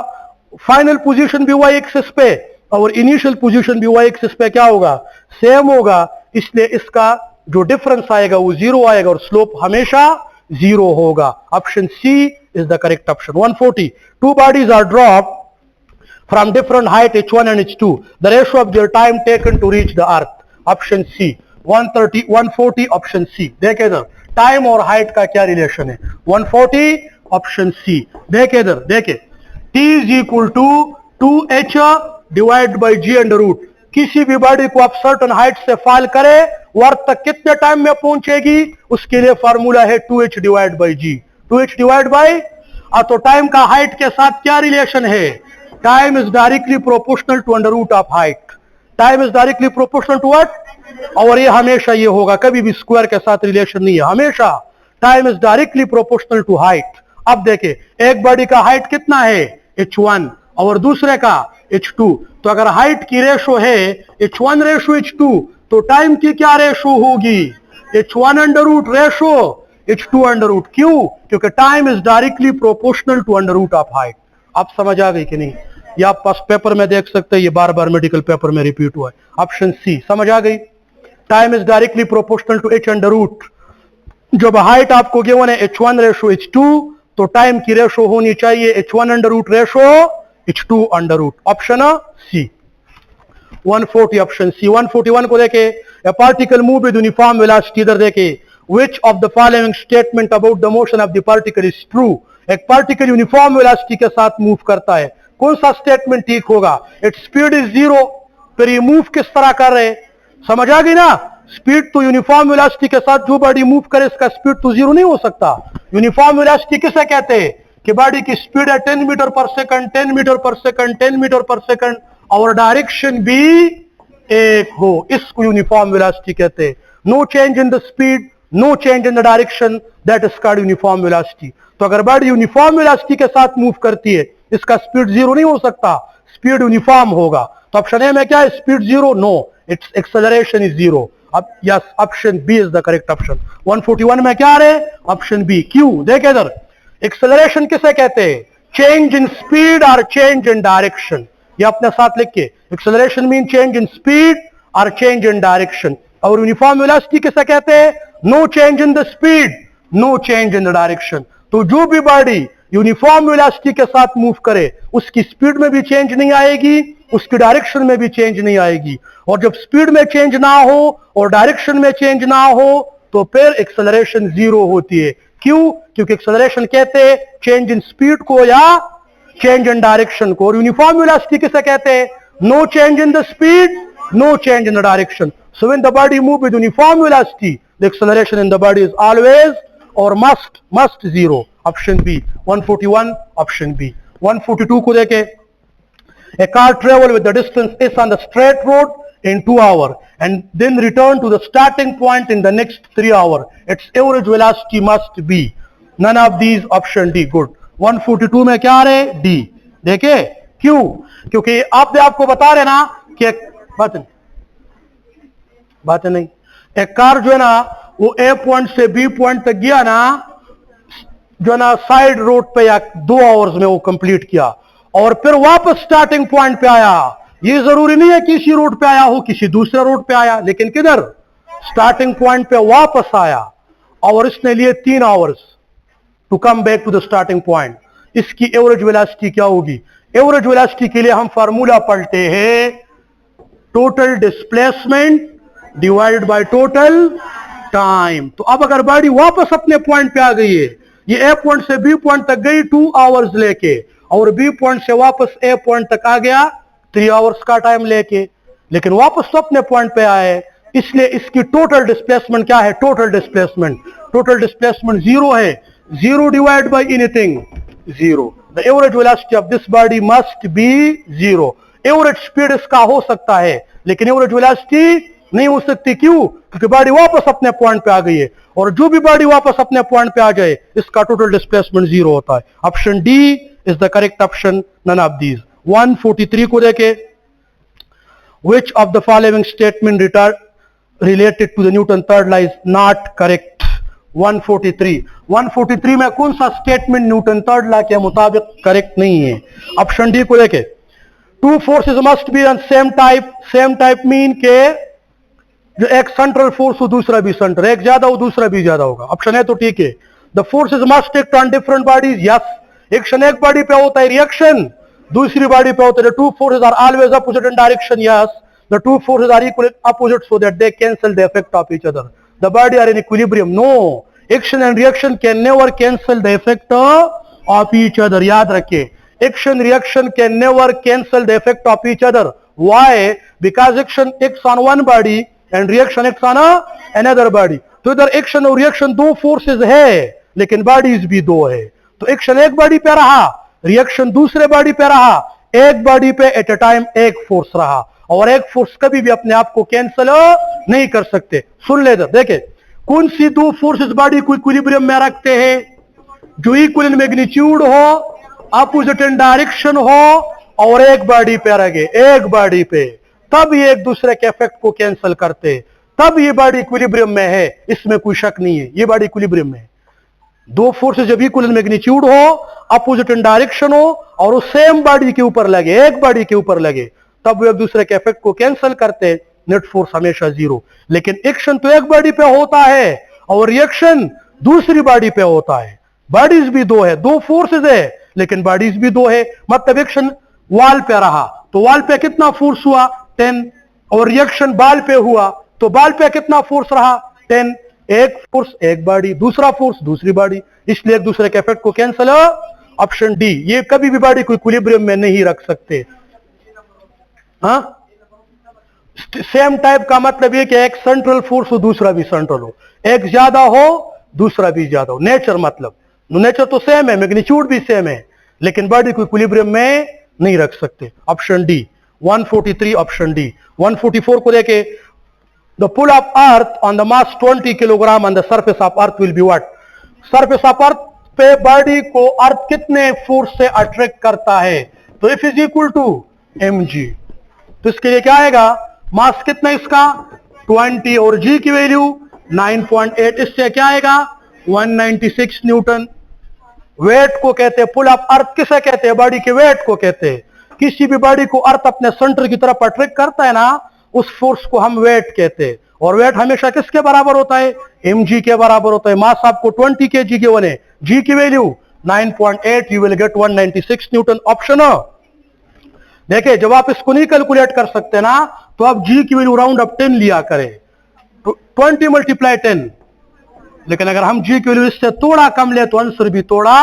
फाइनल पोजीशन भी वाई एक्सिस पे और इनिशियल पोजीशन भी वाई एक्सिस पे क्या होगा, सेम होगा, इसलिए इसका जो डिफरेंस आएगा वो 0 आएगा और स्लोप हमेशा 0 होगा। Option C is the correct option. 140 two bodies are dropped from different height h1 and h2, the ratio of their time taken to reach the earth, option C. 140 option C. देखे इधर time और height का क्या relation है, 140 option C. देखे इधर, देखे t is equal to 2h divide by g under root, किसी भी बॉडी को आप सर्टन हाइट से फॉल करे वो अर्थ तक कितने टाइम में पहुंचेगी, उसके लिए फार्मूला है 2h divide by g, 2h divide by, तो टाइम का हाइट के साथ क्या रिलेशन है, time is directly proportional to under root of height, time is directly proportional to what, और ये हमेशा ये होगा, कभी भी स्क्वायर के साथ रिलेशन नहीं है, हमेशा time is directly proportional to height. अब देखे एक बॉडी का हाइट कितना है h1 और दूसरे का h2, तो अगर हाइट की रेशो है h1 रेशो h2, तो टाइम की क्या रेशो होगी, h1 under root ratio h2 under root. क्यों, क्योंकि time is directly proportional to under root of height. आप समझ आ गई कि नहीं, ये आप पास पेपर में देख सकते हैं, ये बार बार मेडिकल पेपर में रिपीट हुआ है। ऑप्शन सी समझ आ गई, time is directly proportional to h under root. जब हाइट आपको गिवन है h1 रेशो h2, तो टाइम की रेशो होनी चाहिए h1 under root ratio h2 under root, option C. 140 option C. 141 को देखे, a particle move with uniform velocity, इधर देखे, which of the following statement about the motion of the particle is true, एक particle uniform velocity के साथ move करता है, कौन सा स्टेटमेंट ठीक होगा, इट्स स्पीड इज 0, फिर ये मूव किस तरह कर रहे, समझ आ गई ना, स्पीड तो यूनिफॉर्म वेलोसिटी के साथ जो बॉडी मूव करे इसका स्पीड तो 0 नहीं हो सकता। यूनिफॉर्म वेलोसिटी किसे कहते हैं कि बॉडी की स्पीड है 10 metre per second, 10 metre per second, 10 metre per second, और डायरेक्शन भी एक हो, इसको यूनिफॉर्म वेलोसिटी कहते हैं। No change in the speed, no change in the direction, that is called uniform velocity. तो अगर बॉडी यूनिफॉर्म वेलोसिटी के साथ मूव करती है, इसका स्पीड 0 नहीं हो सकता, स्पीड यूनिफॉर्म होगा। तो ऑप्शन ए में क्या है, speed 0, no, it's acceleration is 0। अब yes, option B is the correct option. 141 में क्या आ रहे, ऑप्शन बी। क्यों, देखे इधर, एक्सेलरेशन किसे कहते हैं, चेंज इन स्पीड और चेंज इन डायरेक्शन, ये अपने साथ लिख के, acceleration mean change in speed और चेंज इन डायरेक्शन। और यूनिफॉर्म वेलोसिटी किसे कहते हैं, no change in the speed, no change in the direction. तो जो भी बॉडी यूनिफॉर्म वेलोसिटी के साथ मूव करे उसकी स्पीड में भी चेंज नहीं आएगी, उसकी डायरेक्शन में भी चेंज नहीं आएगी। और जब स्पीड में चेंज ना हो और डायरेक्शन में चेंज ना हो तो फिर एक्सेलरेशन 0 होती है। क्यों, क्योंकि एक्सेलरेशन कहते हैं चेंज इन स्पीड को या चेंज इन डायरेक्शन को। और यूनिफॉर्म वेलोसिटी किसे कहते हैं, no change in the speed, no change in the direction. So when the body move with uniform velocity, the acceleration in the body is always or must 0. Option B. 141 option B. 142 को देखे, a car travel with the distance is on the straight road in 2 hours and then return to the starting point in the next 3 hours. Its average velocity must be, none of these, option D. Good. 142 में क्या आ रहे, D। देखे क्यों? क्योंकि आपको बता रहे ना कि बात नहीं, एक कार जो है ना वो ए पॉइंट से बी पॉइंट तक गया ना, जो ना साइड रोड पे या 2 आवर्स में वो कंप्लीट किया और फिर वापस स्टार्टिंग पॉइंट पे आया। ये जरूरी नहीं है कि इसी रोड पे आया हो, किसी दूसरे रोड पे आया, लेकिन किधर? स्टार्टिंग पॉइंट पे वापस आया और इसने लिए 3 hours to come back to the starting point. इसकी एवरेज वेलोसिटी क्या होगी? एवरेज वेलोसिटी के लिए हम फार्मूला पढ़ते हैं total displacement divided by total time. तो अब अगर बॉडी वापस अपने पॉइंट पे आ गई है, ये ए पॉइंट से बी पॉइंट तक गई 2 आवर्स लेके और बी पॉइंट से वापस ए पॉइंट तक आ गया 3 आवर्स का टाइम लेके, लेकिन वापस तो अपने पॉइंट पे आए, इसलिए इसकी टोटल डिस्प्लेसमेंट क्या है? टोटल डिस्प्लेसमेंट 0 है। 0 divide by anything 0। The average velocity of this body must be 0। Average speed इसका हो सकता है लेकिन एवरेज वेलोसिटी नहीं हो सकती। क्यों? क्योंकि बॉडी वापस अपने पॉइंट पे आ गई है और जो भी बॉडी वापस अपने पॉइंट पे आ जाए इसका टोटल डिस्प्लेसमेंट 0 होता है। Option D is the correct option, none of these. 143 को देखे, which of the following statement related to the Newton third law is not correct? 143 में कौन सा स्टेटमेंट न्यूटन थर्ड लॉ के मुताबिक करेक्ट नहीं है? ऑप्शन डी को देखे, 2 forces must be on same type mean के जो एक सेंट्रल फोर्स हो दूसरा भी सेंटर, एक ज्यादा हो दूसरा भी ज्यादा होगा। ऑप्शन है तो ठीक है। The forces must act on different bodies, yes. Action एक बॉडी पे होता है, रिएक्शन दूसरी बॉडी पे होता है। Two forces are always opposite in direction, yes. The two forces are equal opposite so that they cancel the effect of each other. The body are in equilibrium, no. Action and reaction can never cancel the effect of each other, याद रखिए। Action reaction can never cancel the effect of each other. Why? Because action acts on one body and reaction acts on another body. तो इधर action और reaction 2 forces है लेकिन bodies भी 2 है। तो एक्शन एक बॉडी पे रहा, रिएक्शन दूसरे बॉडी पे रहा, एक बॉडी पे एट अ टाइम एक फोर्स रहा और एक फोर्स कभी भी अपने आप को कैंसिल नहीं कर सकते। सुन ले, देखे कौन सी 2 फोर्सेस बॉडी को इक्विलिब्रियम में रखते हैं? जो इक्वल इन मैग्नीट्यूड हो, अपोजिट इन डायरेक्शन हो और एक बॉडी पे रखे, एक बॉडी पे, तब ये एक दूसरे के इफेक्ट को कैंसिल करते, तब ये बॉडी इक्विलिब्रियम में है, इसमें कोई शक नहीं है, ये बॉडी इक्विलिब्रियम में है। 2 फोर्सेस जब इक्वल इन मैग्नीट्यूड हो, अपोजिट इन डायरेक्शन हो और वो सेम बॉडी के ऊपर लगे, एक बॉडी के ऊपर लगे, तब वो एक दूसरे के इफेक्ट को कैंसिल करते, नेट फोर्स हमेशा 0। लेकिन एक्शन तो एक बॉडी पे होता है और रिएक्शन दूसरी बॉडी पे होता है। बॉडीज भी 2 है, 2 फोर्सेस है लेकिन बॉडीज भी 2 है। मतलब एक्शन वॉल पे रहा तो वॉल पे कितना फोर्स हुआ? 10। और रिएक्शन बॉल पे हुआ तो बॉल पे कितना फोर्स रहा? 10। एक फोर्स एक बॉडी, दूसरा फोर्स दूसरी बॉडी, इसलिए एक दूसरे के इफेक्ट को कैंसिल। ऑप्शन डी, ये कभी भी बॉडी को इक्विलिब्रियम में नहीं रख सकते। हाँ, सेम टाइप का मतलब ये कि एक सेंट्रल फोर्स हो दूसरा भी सेंट्रल हो, एक ज्यादा हो दूसरा भी ज्यादा हो। नेचर मतलब नेचर तो सेम है, मैग्नीट्यूड भी सेम है, लेकिन बॉडी को इक्विलिब्रियम में नहीं रख सकते। Option D 143, option D. 144 को देखे, the pull of earth on the mass 20 kilogram on the surface of earth will be what? surface of earth पे बॉडी को अर्थ कितने फोर्स से अट्रैक्ट करता है? तो F is equal to mg। तो इसके लिए क्या आएगा? मास कितना इसका? 20 और g की वैल्यू 9.8, इससे क्या आएगा? 196 न्यूटन। वेट को कहते हैं पुल ऑफ अर्थ, किसे कहते हैं? बॉडी के वेट को कहते हैं। किसी भी बॉडी को अर्थ अपने सेंटर की तरफ अट्रैक्ट करता है ना, उस फोर्स को हम वेट कहते हैं। और वेट हमेशा किसके बराबर होता है? mg के बराबर होता है। मास आपको 20 kg के बने, g की value 9.8, you will gate 196 Newton. Option देखिए, जब आप इसको नहीं कैलकुलेट कर सकते ना तो आप g की वैल्यू राउंड अप 10 लिया करें, तो 20 × 10। लेकिन अगर हम g की वैल्यू इससे थोड़ा कम ले तो आंसर भी थोड़ा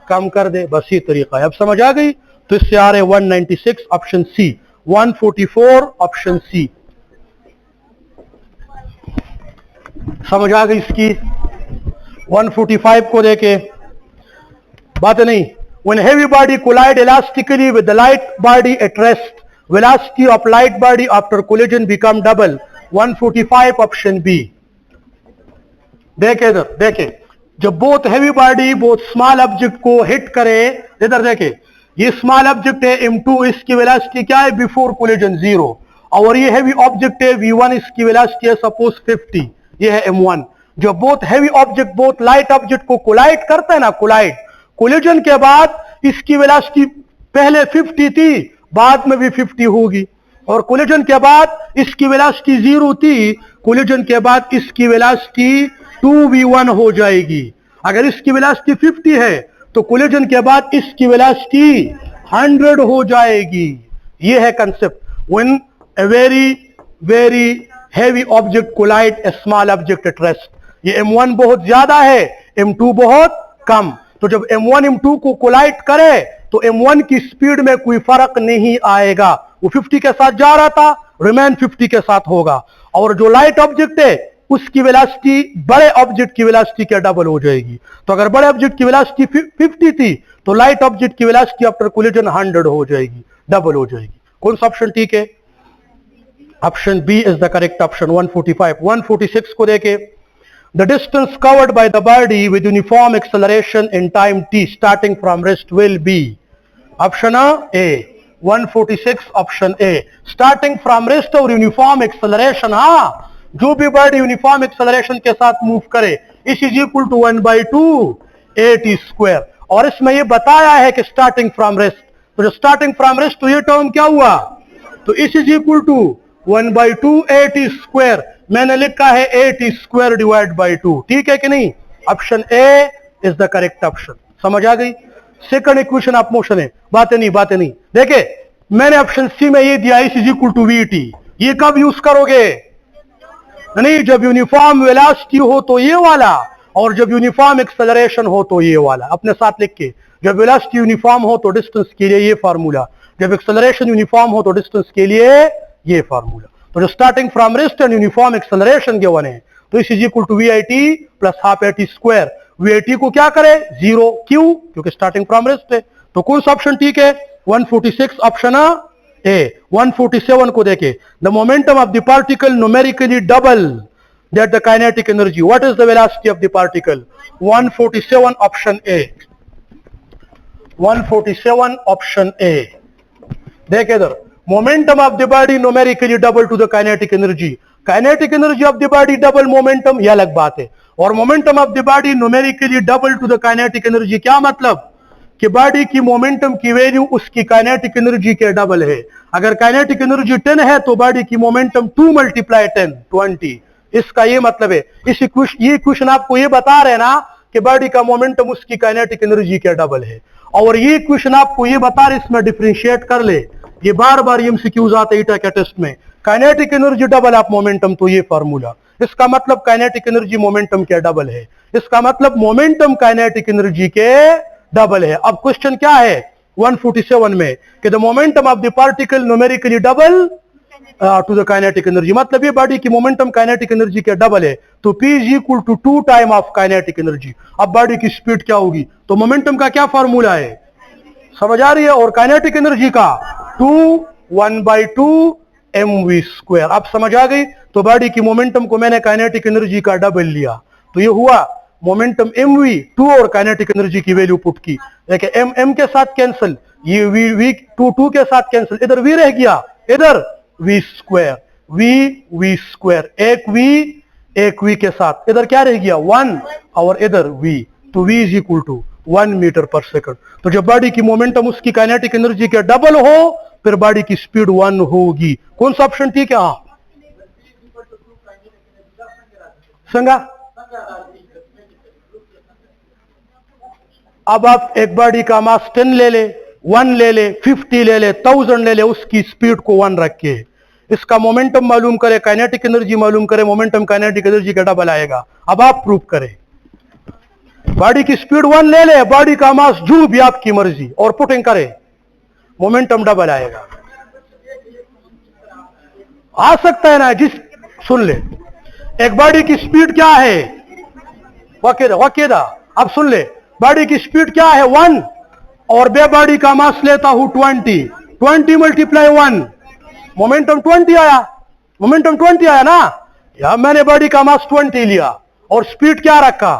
कम कर दे, बस ये तरीका है। अब समझ आ गई? तो इससे आ रहे 196, ऑप्शन सी। 144, option C. समझ आ गई इसकी? 145 को देखे, बात नहीं। When heavy body collide elastically with the light body at rest, velocity of light body after collision become double. 145, option B. देखे इधर, देखे, जब बहुत हैवी बॉडी बहुत स्मॉल ऑब्जेक्ट को हिट करे, इधर देखे, ये स्मॉल ऑब्जेक्ट है m2, इसकी वेलोसिटी क्या है बिफोर कोलिजन 0, और ये हैवी ऑब्जेक्ट है v1, इसकी वेलोसिटी है सपोज 50, ये है m1। जो both heavy object both light object को कोलाइड करता है ना, कोलाइड कोलिजन के बाद इसकी वेलोसिटी पहले 50 थी, बाद में भी 50 होगी, और कोलिजन के बाद इसकी वेलोसिटी 0 थी, कोलिजन के बाद इसकी वेलोसिटी 2v1 हो जाएगी। अगर इसकी वेलोसिटी 50 है तो कोलिजन के बाद इसकी वेलोसिटी 100 हो जाएगी। ये है concept when a very heavy object collide a small object at rest। ये m1 बहुत ज्यादा है, m2 बहुत कम, तो जब m1 m2 को कोलाइड करे तो m1 की स्पीड में कोई फर्क नहीं आएगा, वो 50 के साथ जा रहा था, रिमेन 50 के साथ होगा, और जो लाइट ऑब्जेक्ट है उसकी वेलोसिटी बड़े ऑब्जेक्ट की वेलोसिटी के डबल हो जाएगी। तो अगर बड़े ऑब्जेक्ट की वेलोसिटी 50 थी तो लाइट ऑब्जेक्ट की वेलोसिटी आफ्टर कोलिजन 100 हो जाएगी, डबल हो जाएगी। कौन सा ऑप्शन ठीक है? Option B is the correct option. 145 146 को देखे, the distance covered by the body with uniform acceleration in time t starting from rest will be. Option A 146 option A, starting from rest और uniform acceleration. हाँ, जो भी body uniform acceleration के साथ move करे इस इज इक्वल टू 1/2 at², और इसमें ये बताया है कि स्टार्टिंग फ्रॉम रेस्ट, तो जो स्टार्टिंग फ्रॉम रेस्ट तो ये टर्म क्या हुआ, तो S is equal to 1/2 at², मैंने लिखा है at² डिवाइड बाई 2, ठीक है कि नहीं? Option A is the correct option. समझ आ गई? सेकंड इक्वेशन ऑफ मोशन है, बातें नहीं। देखे मैंने ऑप्शन सी में ये दिया इस इज इक्वल टू vt, ये कब यूज करोगे? नहीं, जब यूनिफॉर्म वेलोसिटी हो तो ये वाला, और जब यूनिफॉर्म एक्सेलरेशन हो तो ये वाला। अपने साथ लिख के, जब वेलोसिटी यूनिफॉर्म हो तो डिस्टेंस के लिए ये फार्मूला, जब एक्सेलरेशन यूनिफॉर्म हो तो डिस्टेंस के लिए ये फार्मूला। तो जो starting from rest and uniform acceleration के वन है, तो S is equal to vit plus half at²। vit को क्या करे? 0, क्यों? क्योंकि स्टार्टिंग फ्रॉम रेस्ट है। तो कौन सा ऑप्शन ठीक है? 146 ऑप्शन ए। 147 को देखे, the momentum of the particle numerically double that the kinetic energy, what is the velocity of the particle? 147 option A. 147 option A. देखे इधर, momentum of the body numerically double to the kinetic energy. Kinetic energy of the body double momentum, यह अलग बात है, और momentum of the body numerically double to the kinetic energy, क्या मतलब कि बॉडी की मोमेंटम की वैल्यू उसकी काइनेटिक एनर्जी के डबल है। अगर काइनेटिक एनर्जी 10 है तो बॉडी की मोमेंटम 2 × 10 20। इसका ये मतलब है, ये इक्वेशन आपको ये बता रहे ना कि बॉडी का मोमेंटम उसकी काइनेटिक एनर्जी के डबल है, और ये इक्वेशन आपको ये बता रहे, इसमें डिफरेंशिएट कर ले, ये बार एमसीक्यूज आते ईटा के टेस्ट में। Kinetic energy double of momentum, तो ये फार्मूला, इसका मतलब काइनेटिक एनर्जी मोमेंटम के डबल है, इसका मतलब मोमेंटम काइनेटिक एनर्जी के डबल है। अब क्वेश्चन क्या है 147 में कि the momentum of the particle numerically double to the kinetic energy, मतलब ये बॉडी की मोमेंटम काइनेटिक एनर्जी के डबल है, तो P is equal to 2 time of kinetic energy. अब बॉडी की स्पीड क्या होगी? तो मोमेंटम का क्या फार्मूला है, समझ आ रही है? और काइनेटिक एनर्जी का 2 1/2 mv²। अब समझ आ गई? तो बॉडी की मोमेंटम को मैंने काइनेटिक एनर्जी का डबल लिया, तो ये हुआ मोमेंटम mv 2 और काइनेटिक एनर्जी की वैल्यू पुट की। देखिए m के साथ कैंसिल, ये v 2 के साथ कैंसिल, इधर v रह गया, इधर v², एक v के साथ, इधर क्या रह गया 1 और इधर v, तो v is equal to 1 metre per second. तो जब बॉडी की मोमेंटम उसकी काइनेटिक एनर्जी के डबल हो फिर बॉडी की स्पीड 1 होगी। कौन सा ऑप्शन ठीक है? हाँ संगा। अब आप एक बॉडी का मास 10 ले ले, 1 ले ले, 50 ले ले, 1000 ले ले, उसकी स्पीड को 1 रख के इसका मोमेंटम मालूम करे, काइनेटिक एनर्जी मालूम करे, मोमेंटम काइनेटिक एनर्जी का डबल आएगा। अब आप प्रूव करें, बॉडी की स्पीड 1 ले ले, बॉडी का मास जो भी आपकी मर्जी, और पुटिंग करे, मोमेंटम डबल आएगा। आ सकता है ना? जिस सुन ले, एक बॉडी की स्पीड क्या है, वाकेदा अब सुन ले, बॉडी की स्पीड क्या है 1, और बे बॉडी का मास लेता हूं 20 × 1, मोमेंटम 20 आया, मोमेंटम 20 आया ना। या मैंने बॉडी का मास 20 लिया और स्पीड क्या रखा,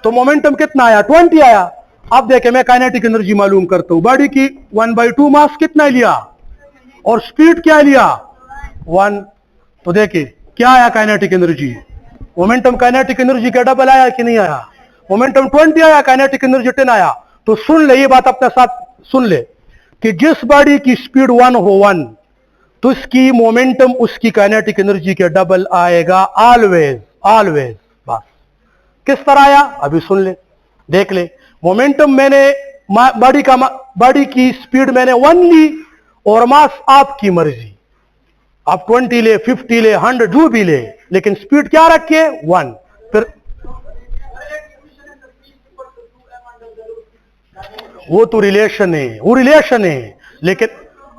तो मोमेंटम कितना आया 20 आया। अब देखें मैं काइनेटिक एनर्जी मालूम करता हूं। बॉडी की 1/2 मास कितना लिया और स्पीड क्या लिया 1। तो देखिए क्या आया kinetic energy, momentum kinetic energy का डबल आया कि नहीं आया? मोमेंटम 20 आया, काइनेटिक एनर्जी 10 आया। तो सुन ले, ये बात अपने साथ सुन ले कि जिस बॉडी की स्पीड 1 हो 1, तो इसकी मोमेंटम उसकी काइनेटिक एनर्जी के डबल आएगा ऑलवेज ऑलवेज। बस किस तरह आया अभी सुन ले, देख ले। मोमेंटम मैंने बॉडी की स्पीड मैंने 1 ली और मास आपकी मर्जी, आप 20 ले 50 ले 100 जो भी ले, लेकिन स्पीड क्या रखे 1। फिर वो तो रिलेशन है, वो रिलेशन है। लेकिन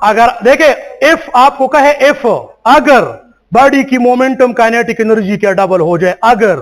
अगर देखे इफ आपको कहे इफ अगर बॉडी की मोमेंटम काइनेटिक एनर्जी क्या डबल हो जाए अगर,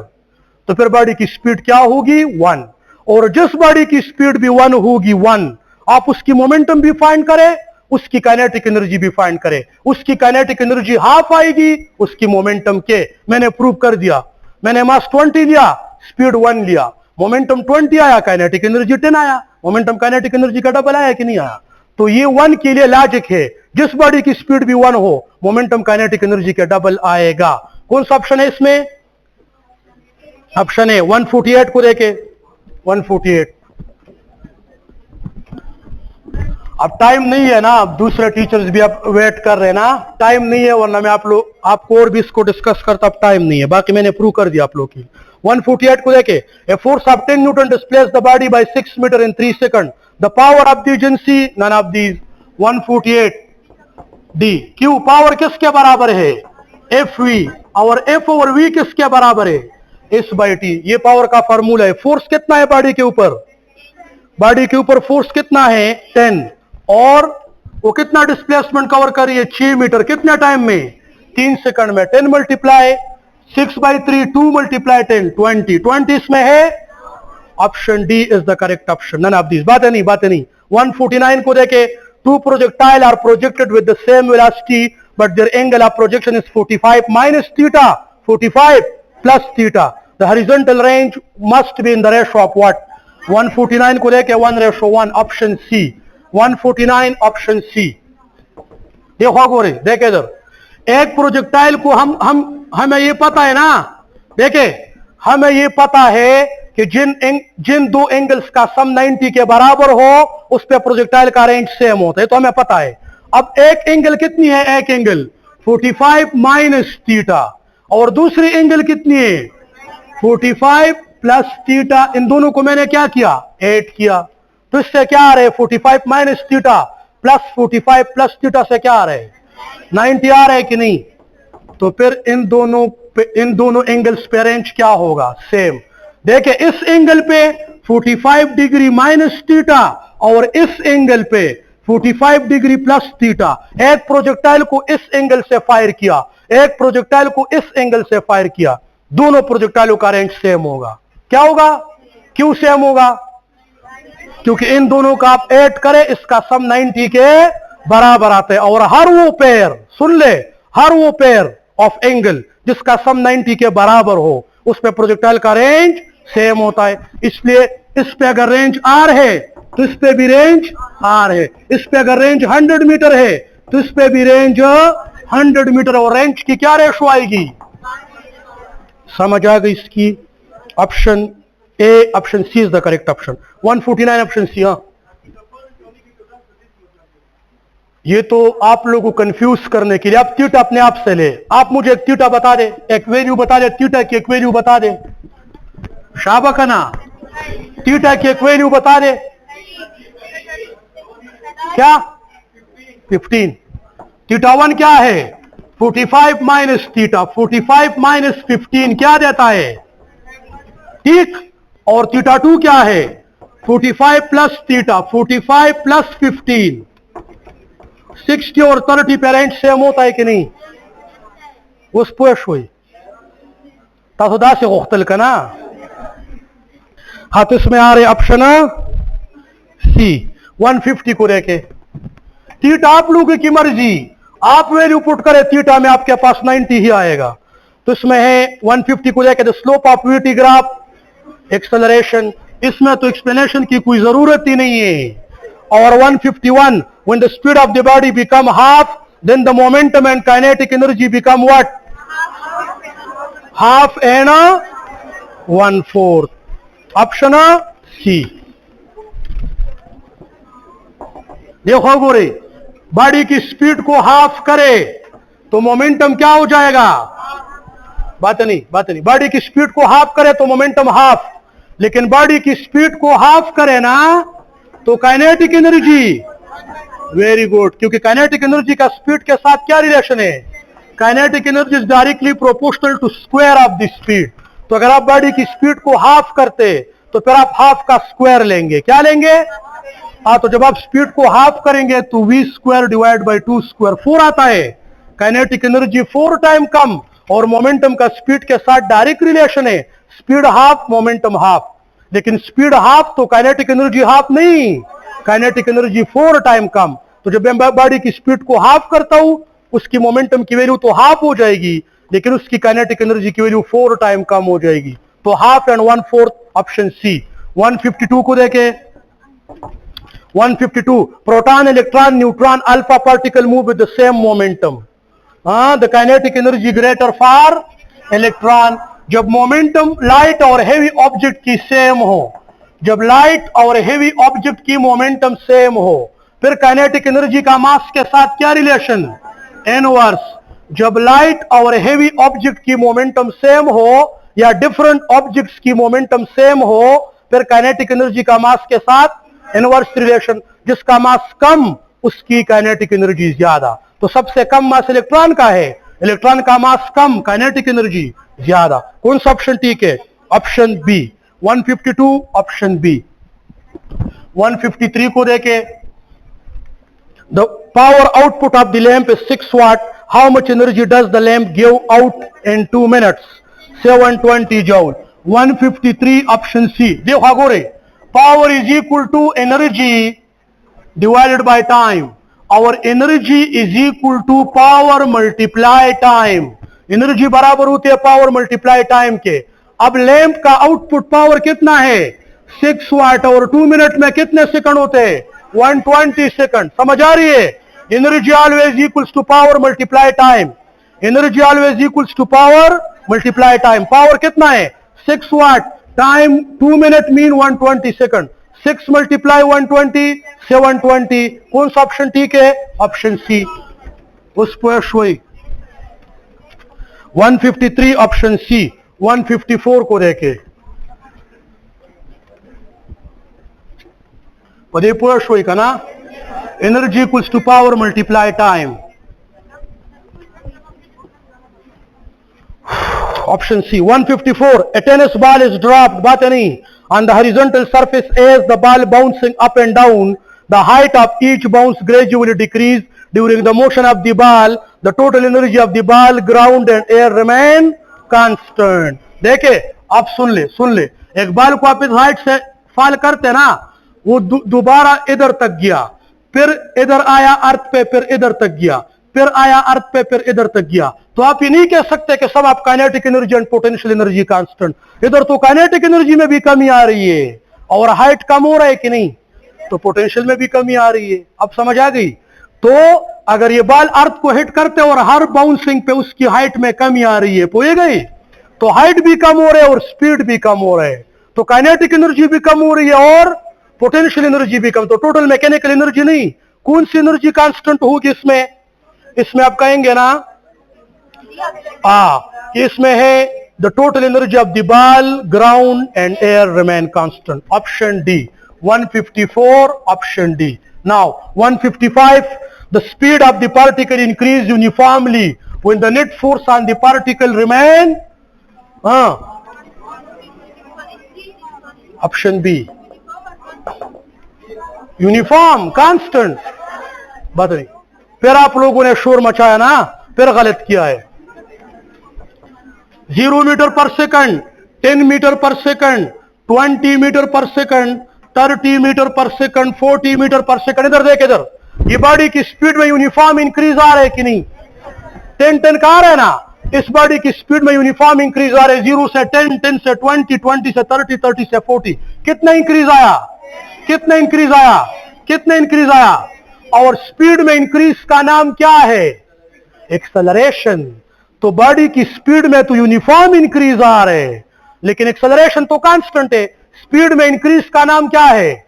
तो फिर बॉडी की स्पीड क्या होगी 1। और जिस बॉडी की स्पीड भी 1 होगी 1, आप उसकी मोमेंटम भी फाइंड करें, उसकी काइनेटिक एनर्जी भी फाइंड करें। उसकी काइनेटिक एनर्जी हाफ आएगी उसकी मोमेंटम के। मैंने प्रूव कर दिया, मैंने मास 20 लिया, स्पीड 1 लिया, मोमेंटम 20 आया, काइनेटिक एनर्जी 10 आया। मोमेंटम काइनेटिक एनर्जी का डबल आया कि नहीं आया? तो ये 1 के लिए लॉजिक है, जिस बॉडी की स्पीड भी 1 हो मोमेंटम काइनेटिक एनर्जी का डबल आएगा। कौन सा ऑप्शन है इसमें? ऑप्शन है 148 को देखे 148। अब टाइम नहीं है ना, अब दूसरे टीचर्स भी अब वेट कर रहे हैं ना, टाइम नहीं है, वरना मैं आपको और भी इसको डिस्कस करता, अब टाइम नहीं है। बाकी मैंने प्रूव कर दिया आप लोग की। 148 को देखे, a force of 10 newton displace the body by 6 metre in 3 second, the power of the agency none of these. 148 D Q power किसके बराबर है एफ वी, और एफ ओवर वी किसके बराबर है एस बाई टी। ये पावर का formula है। फोर्स कितना है बॉडी के ऊपर? बॉडी के ऊपर फोर्स कितना है 10, और वो कितना डिस्प्लेसमेंट कवर कर रही है 6 मीटर, कितने टाइम में 3 सेकंड में। 10 मल्टीप्लाई 6/3 2 मल्टीप्लाई 10 20 इसमें है। Option D is the correct option, none of this. बात है नहीं। 149 को देखे, two projectile are projected with the same velocity but their angle of projection is 45 minus theta 45 plus theta. The horizontal range must be in the ratio of what? 149 को लेके 1:1, option C. 149 option C. देखो गोरे, देखे इधर, एक projectile को हमें ये पता है ना, देखे हमें ये पता है कि जिन दो एंगल्स का सम 90 के बराबर हो उस पे प्रोजेक्टाइल का रेंज सेम होता है, तो हमें पता है। अब एक एंगल कितनी है? एक एंगल 45 माइनस थीटा, और दूसरी एंगल कितनी है 45 प्लस थीटा। इन दोनों को मैंने क्या किया ऐड किया, तो इससे क्या आ रहा है 45 minus theta plus 45 plus theta से क्या आ रहा है 90 आ रहा है कि नहीं? तो फिर इन दोनों एंगल्स पे रेंज क्या होगा सेम। देखिए इस एंगल पे 45 डिग्री माइनस थीटा और इस एंगल पे 45 डिग्री प्लस थीटा। एक प्रोजेक्टाइल को इस एंगल से फायर किया, एक प्रोजेक्टाइल को इस एंगल से फायर किया, दोनों प्रोजेक्टाइलों का रेंज सेम होगा। क्या होगा? क्यों सेम होगा? क्योंकि इन दोनों का आप ऐड करें, इसका सम 90 के बराबर आता है। और हर वो पेयर, सुन ले, हर वो पेयर ऑफ एंगल जिसका सम 90 के बराबर हो उस पे प्रोजेक्टाइल का रेंज सेम होता है। इसलिए इस पे अगर रेंज आर है तो इस पे भी रेंज आर है। इस पे अगर रेंज 100 मीटर है तो इस पे भी रेंज 100 मीटर, और रेंज की क्या रेशो आएगी? समझ आ गई इसकी? Option A, option C is the correct option. 149 option C. हाँ, ये तो आप लोगों को कंफ्यूज करने के लिए। आप थीटा अपने आप से ले, आप मुझे एक थीटा बता दे, एक वैल्यू बता दे, थीटा की एक वैल्यू बता दे। शाबाकना, थीटा की एक वैल्यू बता दे। क्या 15। थीटा 1 क्या है 45 माइनस थीटा, 45 माइनस 15 क्या देता है? ठीक। और थीटा 2 क्या है 45 प्लस थीटा, 45 प्लस 15। 60 और 30 पे रेंज सेम होता है कि नहीं? उस पुश हुई तासुदा से मुख्तल का ना। हाँ, तो इसमें आ रहे ऑप्शन सी 150 को देखे। थीटा आप लोगों की मर्जी, आप वैल्यू पुट करें थीटा में आपके पास 90 ही आएगा। तो इसमें है 150 को देखे, the slope of VT graph, acceleration इसमें तो एक्सप्लेनेशन की कोई जरूरत ही नहीं है। और 151, when the speed of the body become half, then the momentum and kinetic energy become what? Half and 1/4. Option C. देखो गोरे, बॉडी की स्पीड को हाफ करे तो मोमेंटम क्या हो जाएगा? बात नहीं। बॉडी की स्पीड को हाफ करे तो मोमेंटम हाफ, लेकिन बॉडी की स्पीड को हाफ करे ना तो काइनेटिक एनर्जी, वेरी गुड, क्योंकि काइनेटिक एनर्जी का स्पीड के साथ क्या रिलेशन है? Kinetic energy is directly proportional to square of the speed. तो अगर आप बॉडी की स्पीड को हाफ करते तो फिर आप हाफ का स्क्वायर लेंगे। क्या लेंगे? तो जब आप स्पीड को हाफ करेंगे तो v square divide by 2 square 4 आता है। काइनेटिक एनर्जी 4 टाइम कम, और मोमेंटम का स्पीड के साथ डायरेक्ट रिलेशन है, स्पीड हाफ मोमेंटम हाफ। लेकिन स्पीड हाफ तो काइनेटिक एनर्जी हाफ नहीं, काइनेटिक एनर्जी 4 टाइम कम। तो जब मैं बॉडी की स्पीड को हाफ करता हूं, उसकी मोमेंटम की वैल्यू तो हाफ हो जाएगी, लेकिन उसकी काइनेटिक एनर्जी की वैल्यू 4 टाइम कम हो जाएगी। तो हाफ एंड 1/4, ऑप्शन सी। 152 को देखे। 152, proton, electron, neutron, alpha particle move with the same momentum. The kinetic energy greater for electron. जब मोमेंटम लाइट और हेवी ऑब्जेक्ट की सेम हो, जब लाइट और हेवी ऑब्जेक्ट की मोमेंटम सेम हो, फिर काइनेटिक एनर्जी का मास के साथ क्या रिलेशन? इनवर्स। जब लाइट और हेवी ऑब्जेक्ट की मोमेंटम सेम हो या डिफरेंट ऑब्जेक्ट्स की मोमेंटम सेम हो, फिर काइनेटिक एनर्जी का मास के साथ इनवर्स रिलेशन। जिसका मास कम उसकी काइनेटिक एनर्जी ज्यादा। तो सबसे कम मास इलेक्ट्रॉन का है, इलेक्ट्रॉन का मास कम, काइनेटिक एनर्जी ज्यादा। कौन सा ऑप्शन ठीक है? Option B. 152, option B. 153 को देखे। The power output of the lamp is 6 watt. How much energy does the lamp give out in 2 minutes? 720 joule. 153, option C. देखो गोरे, power is equal to energy divided by time. और energy is equal to power multiply time. Energy बराबर होती है power multiply time के। अब lamp का output power कितना है? 6 watt, और 2 मिनट में कितने सेकंड होते हैं? 120 सेकंड। समझ आ रही है? Energy always equals to power multiply time. Energy always equals to power multiply time. Power कितना है? 6 watt, time 2 minute mean 120 second. 6 multiply 120, 720। कौन सा ऑप्शन ठीक है? Option C. उस पर 153, ऑप्शन सी। 154 को देखे। पदे पूरा शोई का ना, energy equals to power multiply time. Option C. 154, a tennis ball is dropped, बात नहीं, on the horizontal surface as the ball bouncing up and down. The height of each bounce gradually decrease during the motion of the ball. The total energy of the ball, ground and air remain constant. देखे, आप सुन ले, एक ball को आप इस height से fall करते ना, वो दोबारा इधर तक गया, फिर इधर आया अर्थ पे, फिर इधर तक गया, फिर आया अर्थ पे, फिर इधर तक गया। तो आप ये नहीं कह सकते कि सब आप kinetic energy and potential energy constant. इधर तो काइनेटिक एनर्जी में भी कमी आ रही है और हाइट कम हो रहा है कि नहीं, तो पोटेंशियल में भी कमी आ रही है। अब समझ आ गई? तो अगर ये बॉल अर्थ को हिट करते और हर बाउंसिंग पे उसकी हाइट में कमी आ रही है, पोए गई, तो हाइट भी कम हो रहा है और स्पीड भी कम हो रहा है, तो काइनेटिक एनर्जी भी कम हो रही है और पोटेंशियल एनर्जी भी कम। तो टोटल मैकेनिकल एनर्जी नहीं, कौन सी एनर्जी कांस्टेंट होगी इसमें? इसमें आप कहेंगे ना, इसमें है the total energy of the ball, ground and air remain constant. Option D. 154, option D. Now 155, the speed of the particle increase uniformly when the net force on the particle remain, option B, uniform constant. बात नहीं, फिर आप लोगों ने शोर मचाया ना, फिर गलत किया है। 0 metre per second, 10 metre per second, 20 metre per second, 30 metre per second, 40 metre per second. इधर देख, इधर ये बॉडी की स्पीड में यूनिफॉर्म इंक्रीज आ रहा है कि नहीं? 10 का आ रहा है ना, इस बॉडी की स्पीड में यूनिफॉर्म इंक्रीज आ रहे, 0 से 10, 10 से 20, 20 से 30, 30 से 40। कितना इंक्रीज आया, कितना इंक्रीज आया, कितना इंक्रीज आया? और स्पीड में इंक्रीज का नाम क्या है? एक्सेलरेशन। तो बॉडी की स्पीड में तो यूनिफॉर्म इंक्रीज आ रहे, लेकिन एक्सेलरेशन तो कांस्टेंट है। स्पीड में इंक्रीज का नाम क्या है?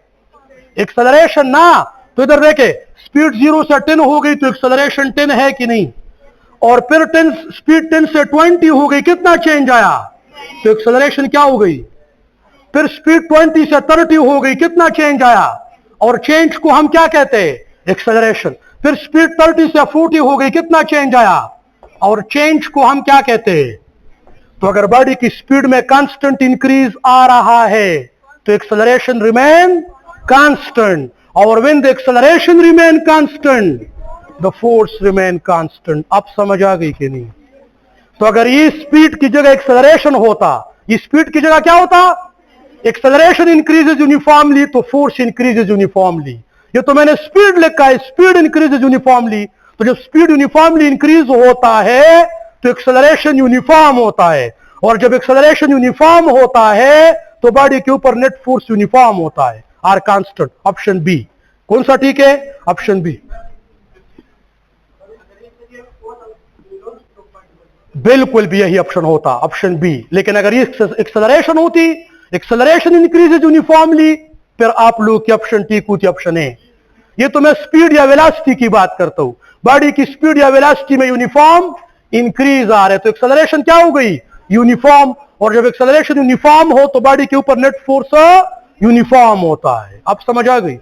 एक्सेलरेशन ना। तो इधर देखे, स्पीड 0 से 10 हो गई तो एक्सेलरेशन 10 है कि नहीं? और फिर 10 स्पीड 10 से 20 हो गई, कितना चेंज आया? तो एक्सेलरेशन क्या हो गई? फिर स्पीड 20 से 30 हो गई, कितना चेंज आया? और चेंज को हम क्या कहते हैं? एक्सेलरेशन। फिर स्पीड 30 से 40 हो गई, कितना चेंज आया? और चेंज को हम क्या कहते हैं? तो अगर बॉडी की स्पीड में कांस्टेंट इंक्रीज आ रहा है तो एक्सेलरेशन रिमेन कांस्टेंट, और when the acceleration remain constant the force remain constant. अब समझ आ गई कि नहीं? तो अगर ये स्पीड की जगह एक्सेलरेशन होता, ये स्पीड की जगह क्या होता? एक्सेलरेशन इंक्रीजेज यूनिफॉर्मली तो फोर्स इंक्रीजेज यूनिफॉर्मली। ये तो मैंने स्पीड लिखा है, स्पीड इंक्रीजेज यूनिफॉर्मली। तो जब स्पीड यूनिफॉर्मली इंक्रीज होता है तो एक्सेलरेशन यूनिफॉर्म होता है, और जब एक्सेलरेशन यूनिफॉर्म होता है तो बॉडी के ऊपर नेट फोर्स यूनिफॉर्म होता है, आर कांस्टेंट। Option B. कौन सा ठीक है? Option B. बिल्कुल भी यही ऑप्शन होता, ऑप्शन बी। लेकिन अगर ये एक्सेलरेशन होती, एक्सेलरेशन इंक्रीजेज यूनिफॉर्मली, फिर आप लोग की ऑप्शन ठीक होती, ऑप्शन ए। ये तो मैं स्पीड या वेलोसिटी की बात करता हूं। बॉडी की स्पीड या वेलोसिटी में यूनिफॉर्म इंक्रीज आ रहे तो एक्सेलरेशन क्या हो गई? यूनिफॉर्म। और जब एक्सेलरेशन यूनिफॉर्म हो तो बॉडी के ऊपर नेट फोर्स यूनिफॉर्म होता है। अब समझ आ गई?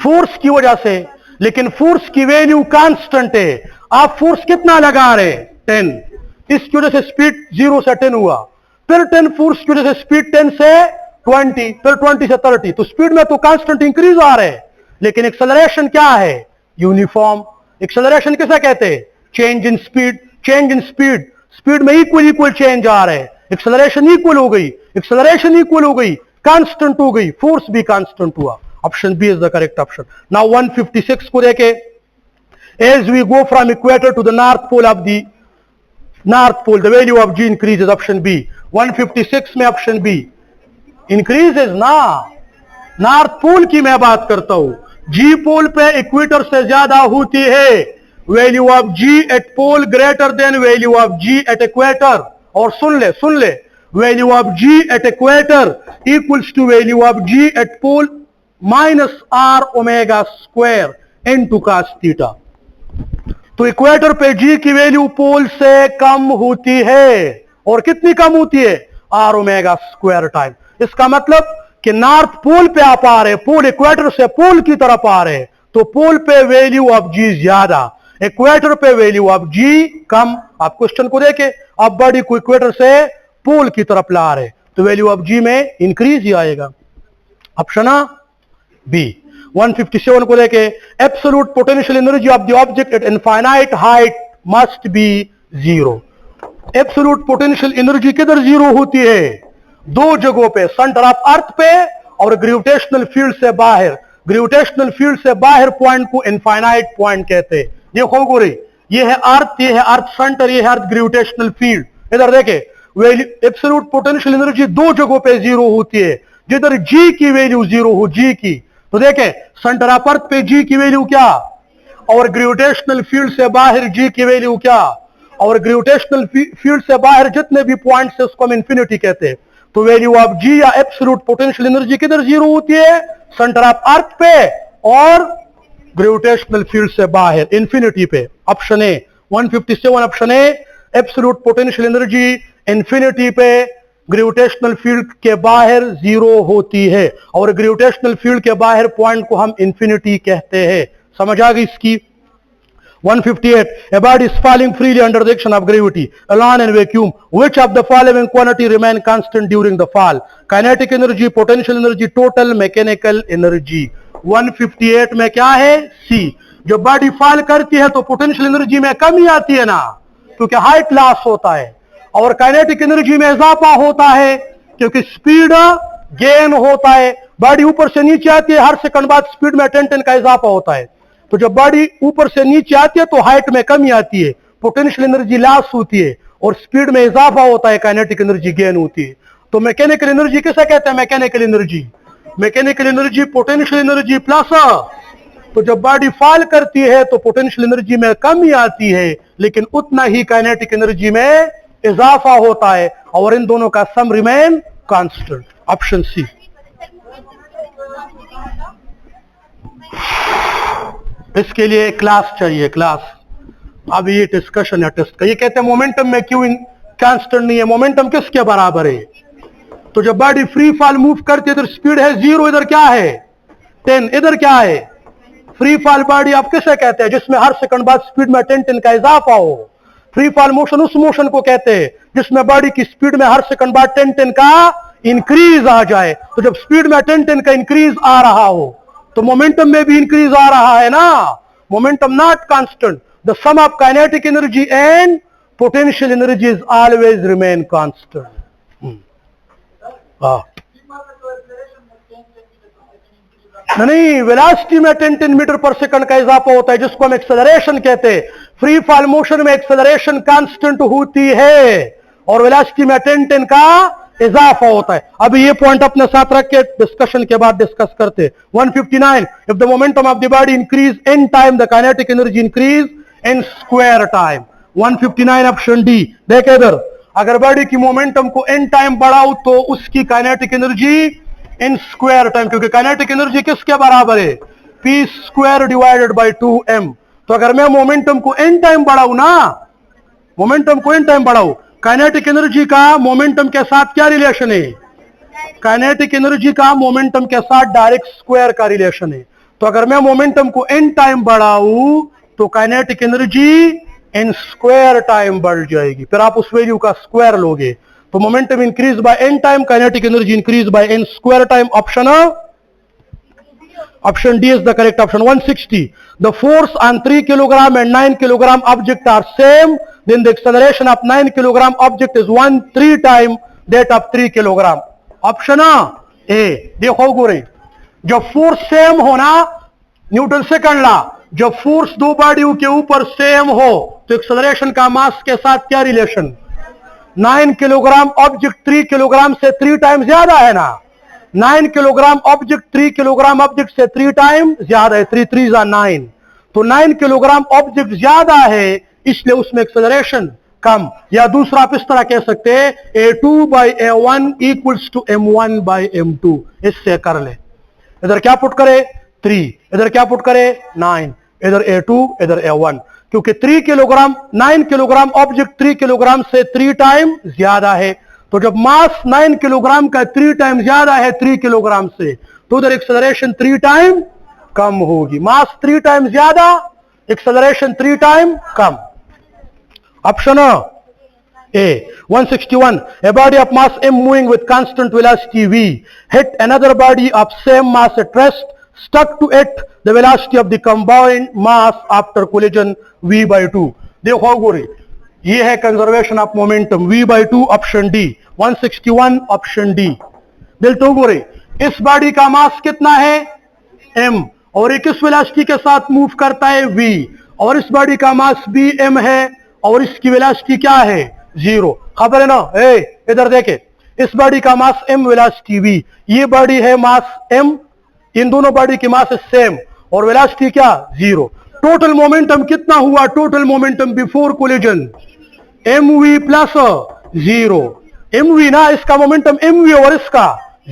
फोर्स की वजह से, लेकिन फोर्स की वैल्यू कांस्टेंट है। आप फोर्स कितना लगा रहे? 10। इसकी वजह से स्पीड 0 से 10 हुआ, फिर 10 फोर्स की वजह से स्पीड 10 से 20, फिर 20 से 30। तो स्पीड में तो कांस्टेंट इंक्रीज आ रहे हैं, लेकिन एक्सेलरेशन क्या है? यूनिफॉर्म। एक्सेलरेशन किसे कहते हैं? Change in speed. Change in speed, speed में इक्वल इक्वल चेंज आ रहे हैं। एक्सेलरेशन इक्वल हो गई, एक्सेलरेशन इक्वल हो गई, कांस्टेंट हो गई, फोर्स भी कांस्टेंट हुआ। Option B is the correct option. Now 156 को देखे, as we go from equator to the north pole of the north pole the value of g increases. Option B. 156 में option B increases ना, north pole की मैं बात करता हूं। जी पोल पे इक्वेटर से ज्यादा होती है value of ji eight pole greater than value of ji at equator. और सुन ले, value of ji at equator equals to value of ji eight pole minus are omega square into cos theta. तो equator पे जी की value पोल से कम होती है, और कितनी कम होती है? R omega square time. इसका मतलब कि नॉर्थ पोल पे आप आ रहे, पोल इक्वेटर से पोल की तरफ आ रहे, तो पोल पे वैल्यू ऑफ जी ज्यादा, इक्वेटर पे वैल्यू ऑफ जी कम। आप क्वेश्चन को देखे, आप बॉडी को इक्वेटर से पोल की तरफ ला रहे तो वैल्यू ऑफ जी में इंक्रीज ही आएगा। ऑप्शन आ बी। 157 को देखे, absolute potential energy of the object at infinite height must be zero. Absolute potential energy किधर जीरो होती है? दो जगहों पे, सेंटर ऑफ अर्थ पे और ग्रेविटेशनल फील्ड से बाहर। ग्रेविटेशनल फील्ड से बाहर पॉइंट को इनफाइनाइट पॉइंट कहते हैं। देखो गोरी, ये है अर्थ, ये है अर्थ सेंटर, ये है अर्थ ग्रेविटेशनल फील्ड। इधर देखे, एब्सोल्यूट पोटेंशियल एनर्जी दो जगहों पे जीरो होती है। जिधर जी की वैल्यू जीरो हो, जी की, तो देखे सेंटर ऑफ अर्थ पे जी की वैल्यू क्या, और ग्रेविटेशनल फील्ड से बाहर जी की वैल्यू क्या, और ग्रेविटेशनल फील्ड से बाहर जितने भी पॉइंट्स है उसको हम इंफिनिटी कहते हैं। तो वैल्यू ऑफ जी या एब्सोल्यूट पोटेंशियल एनर्जी किधर जीरो होती है? सेंटर ऑफ अर्थ पे और ग्रेविटेशनल फील्ड से बाहर, इंफिनिटी पे। Option A 157 option A, absolute potential energy infinity पे ग्रेविटेशनल फील्ड के बाहर जीरो होती है, और ग्रेविटेशनल फील्ड के बाहर पॉइंट को हम इंफिनिटी कहते हैं। समझ आ गई इसकी? 158, a body is falling freely under the action of gravity, alone in vacuum. Which of the following quantity remain constant during the fall? Kinetic energy, potential energy, total mechanical energy. 158 में क्या है? C। जब body fall करती है तो potential energy में कमी आती है ना, क्योंकि हाइट लॉस होता है, और काइनेटिक एनर्जी में इजाफा होता है क्योंकि स्पीड गेन होता है। बॉडी ऊपर से नीचे आती है, हर सेकंड बाद स्पीड में 10 का इजाफा होता है। तो जब बॉडी ऊपर से नीचे आती है तो हाइट में कमी आती है, पोटेंशियल एनर्जी लॉस होती है और स्पीड में इजाफा होता है, काइनेटिक एनर्जी गेन होती है। तो मैकेनिकल एनर्जी किसे कहते हैं? Mechanical energy potential energy plus. तो जब बॉडी फॉल करती है तो पोटेंशियल एनर्जी में कमी आती है, लेकिन उतना ही काइनेटिक एनर्जी में इजाफा होता है और इन दोनों का sum remain constant. Option C. इसके लिए क्लास चाहिए, क्लास। अब ये डिस्कशन है टेस्ट का। ये कहते हैं मोमेंटम में क्यों कांस्टेंट नहीं है? मोमेंटम किसके बराबर है? तो जब बॉडी फ्री फॉल मूव करती है तो स्पीड है 0, इधर क्या है 10, इधर क्या है? फ्री फॉल बॉडी आप किसे कहते हैं? जिसमें हर सेकंड बाद स्पीड में 10 का इजाफा हो। फ्री फॉल मोशन उस मोशन को कहते हैं जिसमें बॉडी की स्पीड में हर सेकंड बाद 10 का इंक्रीज आ जाए। तो जब स्पीड में 10 का इंक्रीज आ रहा हो तो मोमेंटम में भी इंक्रीज आ रहा है ना। Momentum not constant. The sum of kinetic energy and potential energy is always remain constant. नहीं, वेलोसिटी में 10 मीटर पर सेकंड का इजाफा होता है जिसको हम एक्सेलरेशन कहते हैं। फ्री फॉल मोशन में एक्सेलरेशन कांस्टेंट होती है और वेलोसिटी में 10 का इजाफा होता है। अभी ये पॉइंट अपने साथ रख के डिस्कशन के बाद डिस्कस करते हैं। 159, if the momentum of the body increase in time the kinetic energy increase in square time. 159 option D. देखे इधर, अगर बॉडी की मोमेंटम को इन टाइम बढ़ाओ तो उसकी kinetic energy in square time, क्योंकि काइनेटिक एनर्जी किसके बराबर है? P square divided by 2m। तो अगर मैं मोमेंटम को इन टाइम बढ़ाऊं ना, मोमेंटम को इन टाइम बढ़ाऊं, काइनेटिक एनर्जी का मोमेंटम के साथ क्या रिलेशन है? काइनेटिक एनर्जी का मोमेंटम के साथ डायरेक्ट स्क्वायर का रिलेशन है। तो अगर मैं मोमेंटम को इन टाइम बढ़ाऊं तो kinetic energy in square time बढ़ जाएगी, फिर आप उस वैल्यू का स्क्वायर लोगे। तो momentum increase by n time, kinetic energy increase by n square time. Option D is the correct option. 160, the force on 3 kilogram and 9 kilogram object are same, then the acceleration of 9 kilogram object is 1/3 time that of 3 kilogram. Option A. देखो गोरे, जब force same हो ना, Newton second law, जब force दो बॉडियों के ऊपर सेम हो तो एक्सेलरेशन का मास के साथ क्या रिलेशन? 9 किलोग्राम ऑब्जेक्ट 3 किलोग्राम से 3 टाइम ज्यादा है ना। 9 किलोग्राम ऑब्जेक्ट 3 किलोग्राम ऑब्जेक्ट से 3 टाइम ज्यादा है। 3 3 9, तो 9 किलोग्राम ऑब्जेक्ट ज्यादा है, इसलिए उसमें एक्सेलरेशन कम। या दूसरा आप इस तरह कह सकते हैं a2/a1 equals to m1 by m2। इससे कर ले, इधर क्या पुट करे 3, इधर क्या पुट करे 9, इधर a2 इधर a1, क्योंकि 3 किलोग्राम 9 किलोग्राम ऑब्जेक्ट 3 किलोग्राम से 3 टाइम ज्यादा है। तो जब मास 9 किलोग्राम का 3 टाइम ज्यादा है 3 किलोग्राम से, तो उधर एक्सेलरेशन 3 टाइम कम होगी। मास 3 टाइम ज्यादा, acceleration 3 time come. Option A. 161, a body of mass m moving with constant velocity v hit another body of same mass at rest, stuck to it, the velocity of the combined mass after collision v/2। देखो गोरे, ये है conservation of momentum v/2, option D. 161 option D. दिल तो गोरे, इस body का मास कितना है m और एक किस वेलोसिटी के साथ मूव करता है v, और इस बॉडी का मास भी m है और इसकी वेलोसिटी क्या है 0। खबर है ना? इधर देखे, इस बॉडी का मास m, वेलोसिटी v, ये बॉडी है मास m, इन दोनों बॉडी की मास सेम और वेलोसिटी क्या 0। टोटल मोमेंटम कितना हुआ? Total momentum before collision mv plus 0। mv ना, इसका मोमेंटम mv और इसका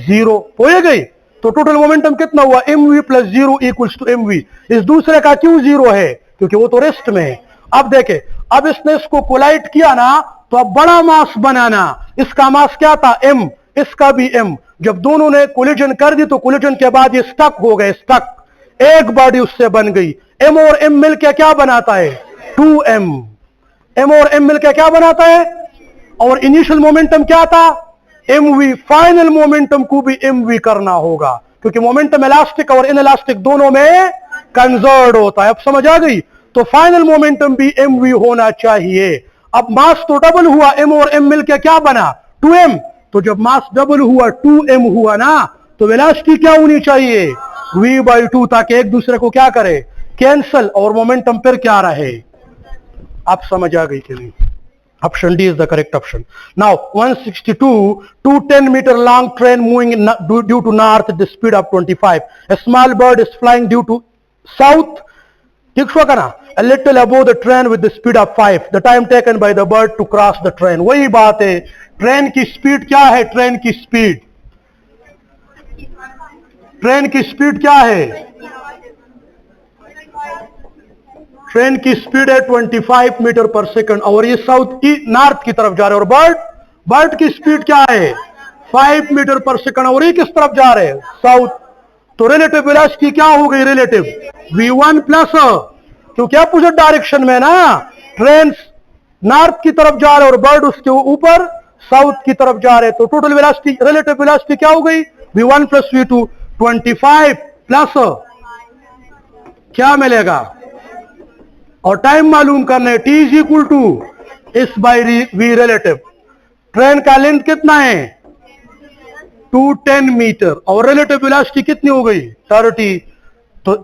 0 हो गई। तो टोटल मोमेंटम कितना हुआ? mv plus 0 equals to mv। इस दूसरे का क्यों 0 है? क्योंकि वो तो रेस्ट में है। अब देखे, अब इसने इसको कोलाइड किया ना, तो अब बड़ा मास बनाना। इसका मास क्या था m, इसका भी m। जब दोनों ने कोलिजन कर दी तो कोलिजन के बाद ये स्टक हो गए, स्टक, एक बॉडी उससे बन गई। m और m मिलकर क्या बनाता है 2m। m और m मिलकर क्या बनाता है? और इनिशियल मोमेंटम क्या था mv, फाइनल मोमेंटम को भी mv करना होगा, क्योंकि मोमेंटम इलास्टिक और इनइलास्टिक दोनों में कंजर्व होता है। अब समझ आ गई? तो फाइनल मोमेंटम भी mv होना चाहिए। अब मास तो डबल हुआ, m और m मिलकर क्या बना 2m। तो जब मास डबल हुआ 2m हुआ ना, तो वेलोसिटी क्या होनी चाहिए v/2, ताकि एक दूसरे को क्या करे कैंसल और मोमेंटम पर क्या रहे। आप समझ आ गई कि नहीं? Option D is the correct option. Now 162, 210-meter long train moving due to north at the speed of 25. A small bird is flying due to south. ठीक हुआ ना? A little above the train with the speed of 5. The time taken by the bird to cross the train. वही बात है, train की speed क्या है? Train की स्पीड क्या है? ट्रेन की स्पीड है 25 मीटर पर सेकंड और ये साउथ नॉर्थ की तरफ जा रहे हैं। और बर्ड की स्पीड क्या है? 5 मीटर पर सेकंड और ये किस तरफ जा रहे हैं? साउथ। तो रिलेटिव वेलोसिटी क्या हो गई? रिलेटिव v1 प्लस, क्योंकि अपोजिट डायरेक्शन में ना, ट्रेन नॉर्थ की तरफ जा रहे हैं और बर्ड उसके ऊपर साउथ की तरफ जा रहे हैं। तो टोटल वेलोसिटी, रिलेटिव वेलोसिटी क्या हो गई? v1 प्लस v2, 25 प्लस क्या मिलेगा? और टाइम मालूम करना है, t is equal to s by v relative. Train का लेंथ कितना है? 210 मीटर और रिलेटिव वेलोसिटी कितनी हो गई? 30। तो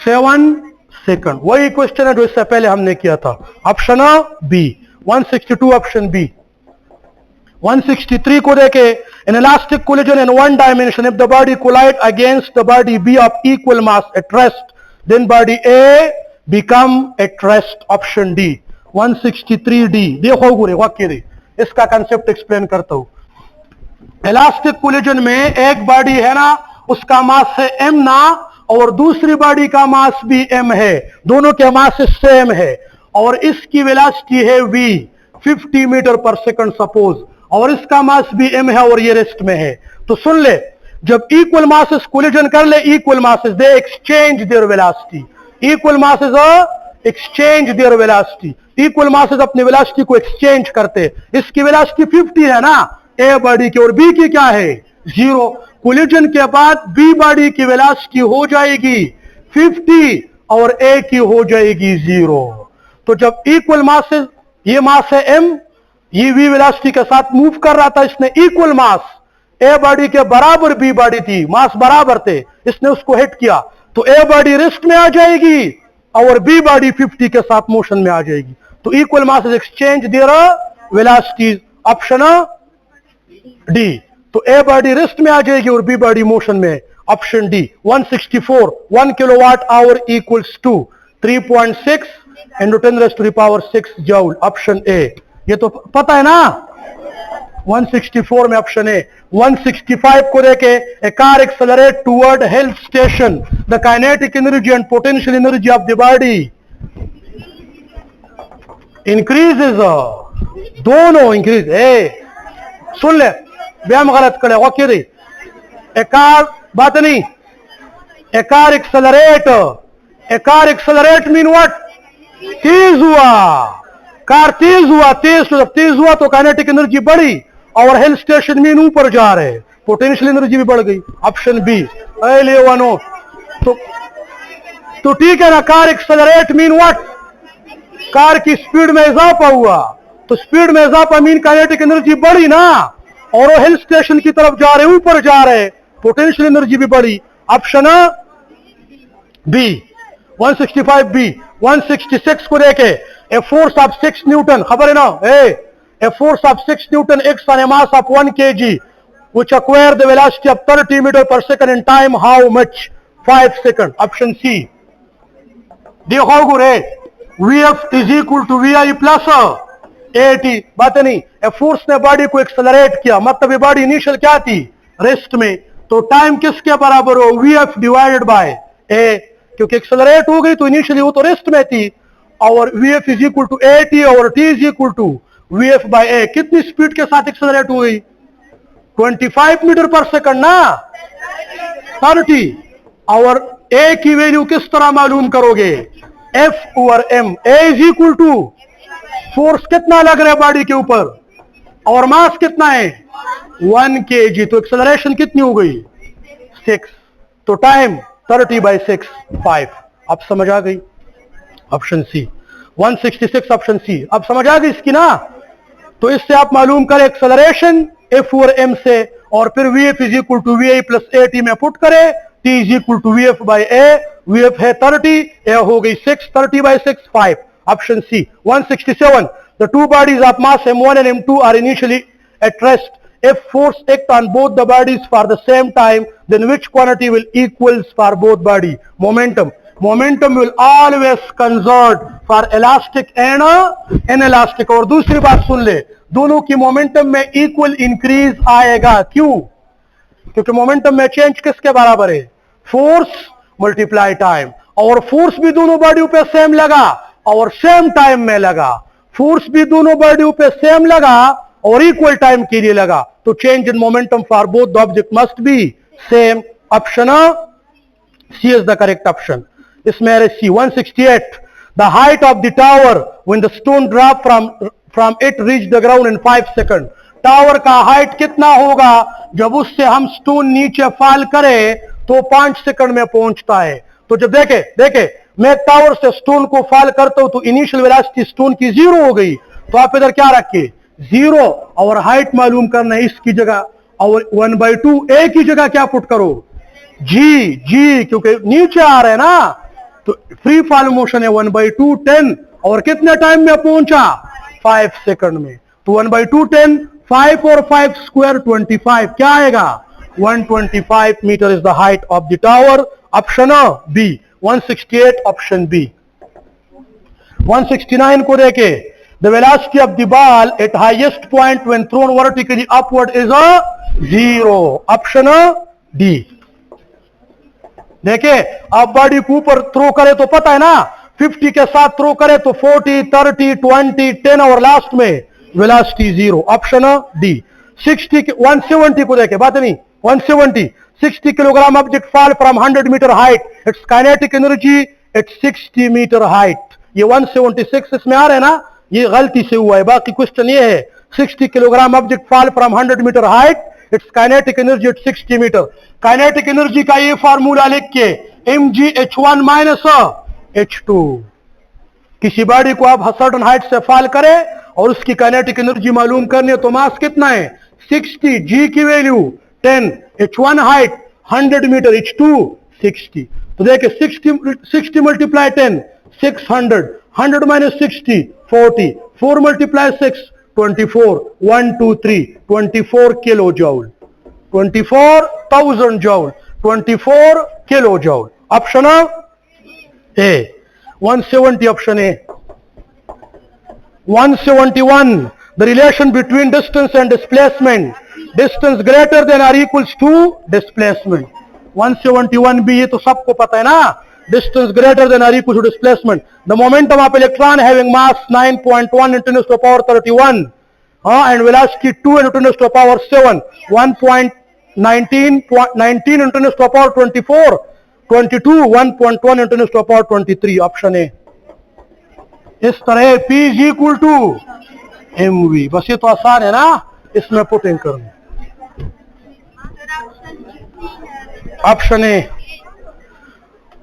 7 सेकंड। वही क्वेश्चन है जो इससे पहले हमने किया था। Option B 162, option B. 163 को देखे, in elastic collision in one dimension, if the body collide against the body B of equal mass at rest, then body A become at rest. Option D 163D। देखो गुरे वाक्य रे, इसका concept explain करता हूं। Elastic collision में एक body है ना, उसका मास है m ना, और दूसरी बॉडी का मास भी m है, दोनों के मास सेम है और इसकी वेलोसिटी है v 50 metre per second suppose, और इसका मास भी m है और ये रेस्ट में है। तो सुन ले, जब इक्वल मासेस कोलिजन कर ले, equal masses they exchange there velocity. Equal masses exchange there velocity. Equal masses अपनी वेलोसिटी को एक्सचेंज करते। इसकी वेलोसिटी 50 है ना ए बॉडी की, और बी की क्या है? 0। कोलिजन के बाद बी बॉडी की वेलोसिटी हो जाएगी 50 और ए की हो जाएगी 0। तो जब इक्वल मासेस, ये मास है m, ये v वेलोसिटी के साथ मूव कर रहा था, इसने इक्वल मास ए बॉडी के बराबर बी बॉडी थी, मास बराबर थे, इसने उसको हिट किया, तो ए बॉडी रेस्ट में आ जाएगी और बी बॉडी 50 के साथ मोशन में आ जाएगी। तो equal masses exchange their velocities. Option D. तो ए बॉडी रेस्ट में आ जाएगी और बी बॉडी मोशन में। Option D 164, 1 kilowatt hour equals to 3.6 into 10⁻⁶ joule. Option A. ये तो पता है ना, 164 में ऑप्शन ए। 165 को देखे, a car accelerate toward health station, the kinetic energy and potential energy of the body increases, दोनों इंक्रीज। सुन ले, व्यायाम गलत करे वाक्य रे। ए कार, बात नहीं, ए कार एक्सेलरेट मीन व्हाट? तेज हुआ, कार तेज हुआ, तेज हुआ तो काइनेटिक एनर्जी बढ़ी और हिल स्टेशन मीन ऊपर जा रहे, पोटेंशियल एनर्जी भी बढ़ गई। Option B. ले वनो तो ठीक है ना। Car accelerate mean what? Car की स्पीड में इजाफा हुआ, तो स्पीड में इजाफा मीन काइनेटिक एनर्जी बढ़ी ना, और वो हिल स्टेशन की तरफ जा रहे, ऊपर जा रहे, पोटेंशियल एनर्जी भी बढ़ी। Option B 165 B. 166 को देखे, ए फोर्स ऑफ 6 न्यूटन, खबर है ना, ए force of 6 Newton x on A mass of 1 kg which acquire the velocity of 30 meter per second in time how much? 5 seconds. Option C. देखो गुरे, vf is equal to vi plus at। बात नहीं, a force ने body को accelerate किया, मतलब ये body initial क्या थी? रेस्ट में। तो टाइम किसके बराबर हो? vf डिवाइडेड बाय a, क्योंकि एक्सेलरेट हो गई तो इनिशियली वो तो रेस्ट में थी, और vf is equal to at और t is equal to vf by a। कितनी स्पीड के साथ एक्सेलरेट हो गई? 25 मीटर पर सेकंड ना, 30। और a की वैल्यू किस तरह मालूम करोगे? F over m। a is equal to force कितना लग रहा है बॉडी के ऊपर और मास कितना है? 1 kg। तो एक्सेलरेशन कितनी हो गई? 6। तो टाइम 30/6, 5। अब समझ आ गई? Option C 166, option C. अब समझ आ गई इसकी ना? तो इससे आप मालूम करें एक्सेलरेशन F और M से, और फिर VF is equal to VI plus AT में पुट करें, T is equal to VF by A, v है 30, ए हो गई 6, 30 by 6 5, option C. 167, the two bodies of mass m1 and m2 are initially at rest. If force act on both the bodies for the same time, then which quantity will equals for both body? Momentum. Momentum will always conserve for elastic and inelastic. और दूसरी बात सुन ले, दोनों की momentum में equal increase आएगा. क्यों? क्योंकि मोमेंटम में चेंज किसके बराबर है? Force multiply time. और फोर्स भी दोनों बॉडियों पे सेम लगा और सेम टाइम में लगा. फोर्स भी दोनों बॉडियों पे सेम लगा और इक्वल टाइम के लिए लगा. तो change in momentum for both the object must be same. Option C is the correct option. इसमें है C. 168, the height of the tower when the stone drop from it reach the ground in 5 second. Tower का height कितना होगा जब उससे हम stone नीचे fall करें तो 5 सेकंड में पहुंचता है. तो जब देखे मैं टावर से स्टोन को फॉल करता हूं तो इनिशियल वेलोसिटी स्टोन की 0 हो गई. तो आप इधर क्या रखे? 0. और हाइट मालूम करना है इसकी जगह, और 1/2 ए की जगह क्या पुट करो? जी, क्योंकि नीचे आ रहे हैं ना. तो फ्री फॉल मोशन है 1/2 10, और कितने टाइम में पहुंचा? 5 सेकंड में. तो 1/2 10, 5 और 5 स्क्वायर 25. क्या आएगा? 125 metre is the height of the tower. Option B. 168 option B. 169 को देखे. The velocity of the ball at highest point when thrown vertically upward is a 0. Option D. देखे, आप बॉडी को ऊपर थ्रो करे तो पता है ना, 50 के साथ थ्रो करे तो 40, 30, 20, 10 और लास्ट में वेलोसिटी 0. Option D. 170 को देखे, बात नहीं. 170, 60 kilogram object fall from 100 metre height. Its kinetic energy at 60 metre height. ये 176 इसमें आ रहे हैं ना, ये गलती से हुआ है. बाकी क्वेश्चन ये है 60 kilogram object fall from 100 metre height, its kinetic energy at 60 metre. Kinetic energy का ये फार्मूला लिख के mgh1 माइनस h2. किसी बॉडी को आप सर्टेन हाइट से फॉल करें और उसकी काइनेटिक एनर्जी मालूम करनी है तो मास कितना है? 60, g की value 10, h1 height 100 metre, h2 60. तो देखिए 60 multiply 10 600, 100 minus 60 40, 4 multiply 6 24, 1 2 3 24 kilo joule, 24,000 joule, 24 kilo joule. Option A. 170 option A. 171, the relation between distance and displacement. Distance greater than or equals to displacement. 171b ये तो सबको पता है ना. Distance greater than or equal to displacement. The momentum of electron having mass 9.1 into 10 to the power 31 and velocity 2 into 10 to the power 7, 1.19 into 10 to the power 24, 22, 1.1 into 10 to the power 23. Option A. इस तरह P is equal to mv. बस ये तो आसान है ना, इसमें putting करना. Option A.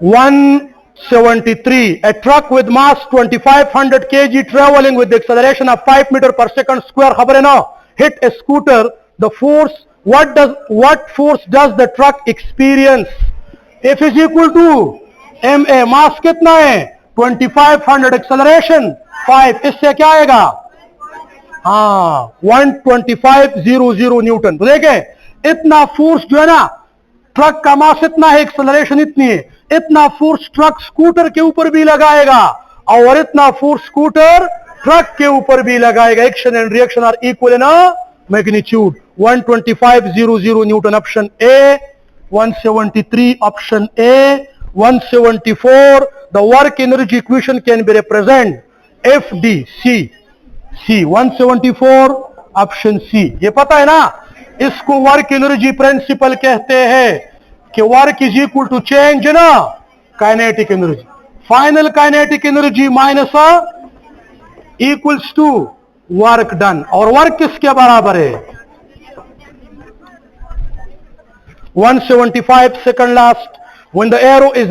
173, a truck with mass 2500 kg traveling with the acceleration of 5 meter per second square खबर है ना, hit a scooter. The force, what force does the truck experience? F is equal to ma. मास कितना है? 2500, acceleration 5. इससे क्या आएगा? 12500 Newton. तो देखें इतना फोर्स जो है ना, ट्रक का मास इतना है, एक्सेलरेशन इतनी है, इतना फोर्स ट्रक स्कूटर के ऊपर भी लगाएगा और इतना फोर्स स्कूटर ट्रक के ऊपर भी लगाएगा. Action and reaction are equal in magnitude. 12500 newton option A. 173 option A. 174, the work energy equation can be represent FDC. C. 174 option C. ये पता है ना, इसको वर्क एनर्जी प्रिंसिपल कहते हैं कि work is equal to change ना kinetic energy. Final kinetic energy minus equals to work done. और वर्क किसके बराबर है? 175 second last. When the arrow is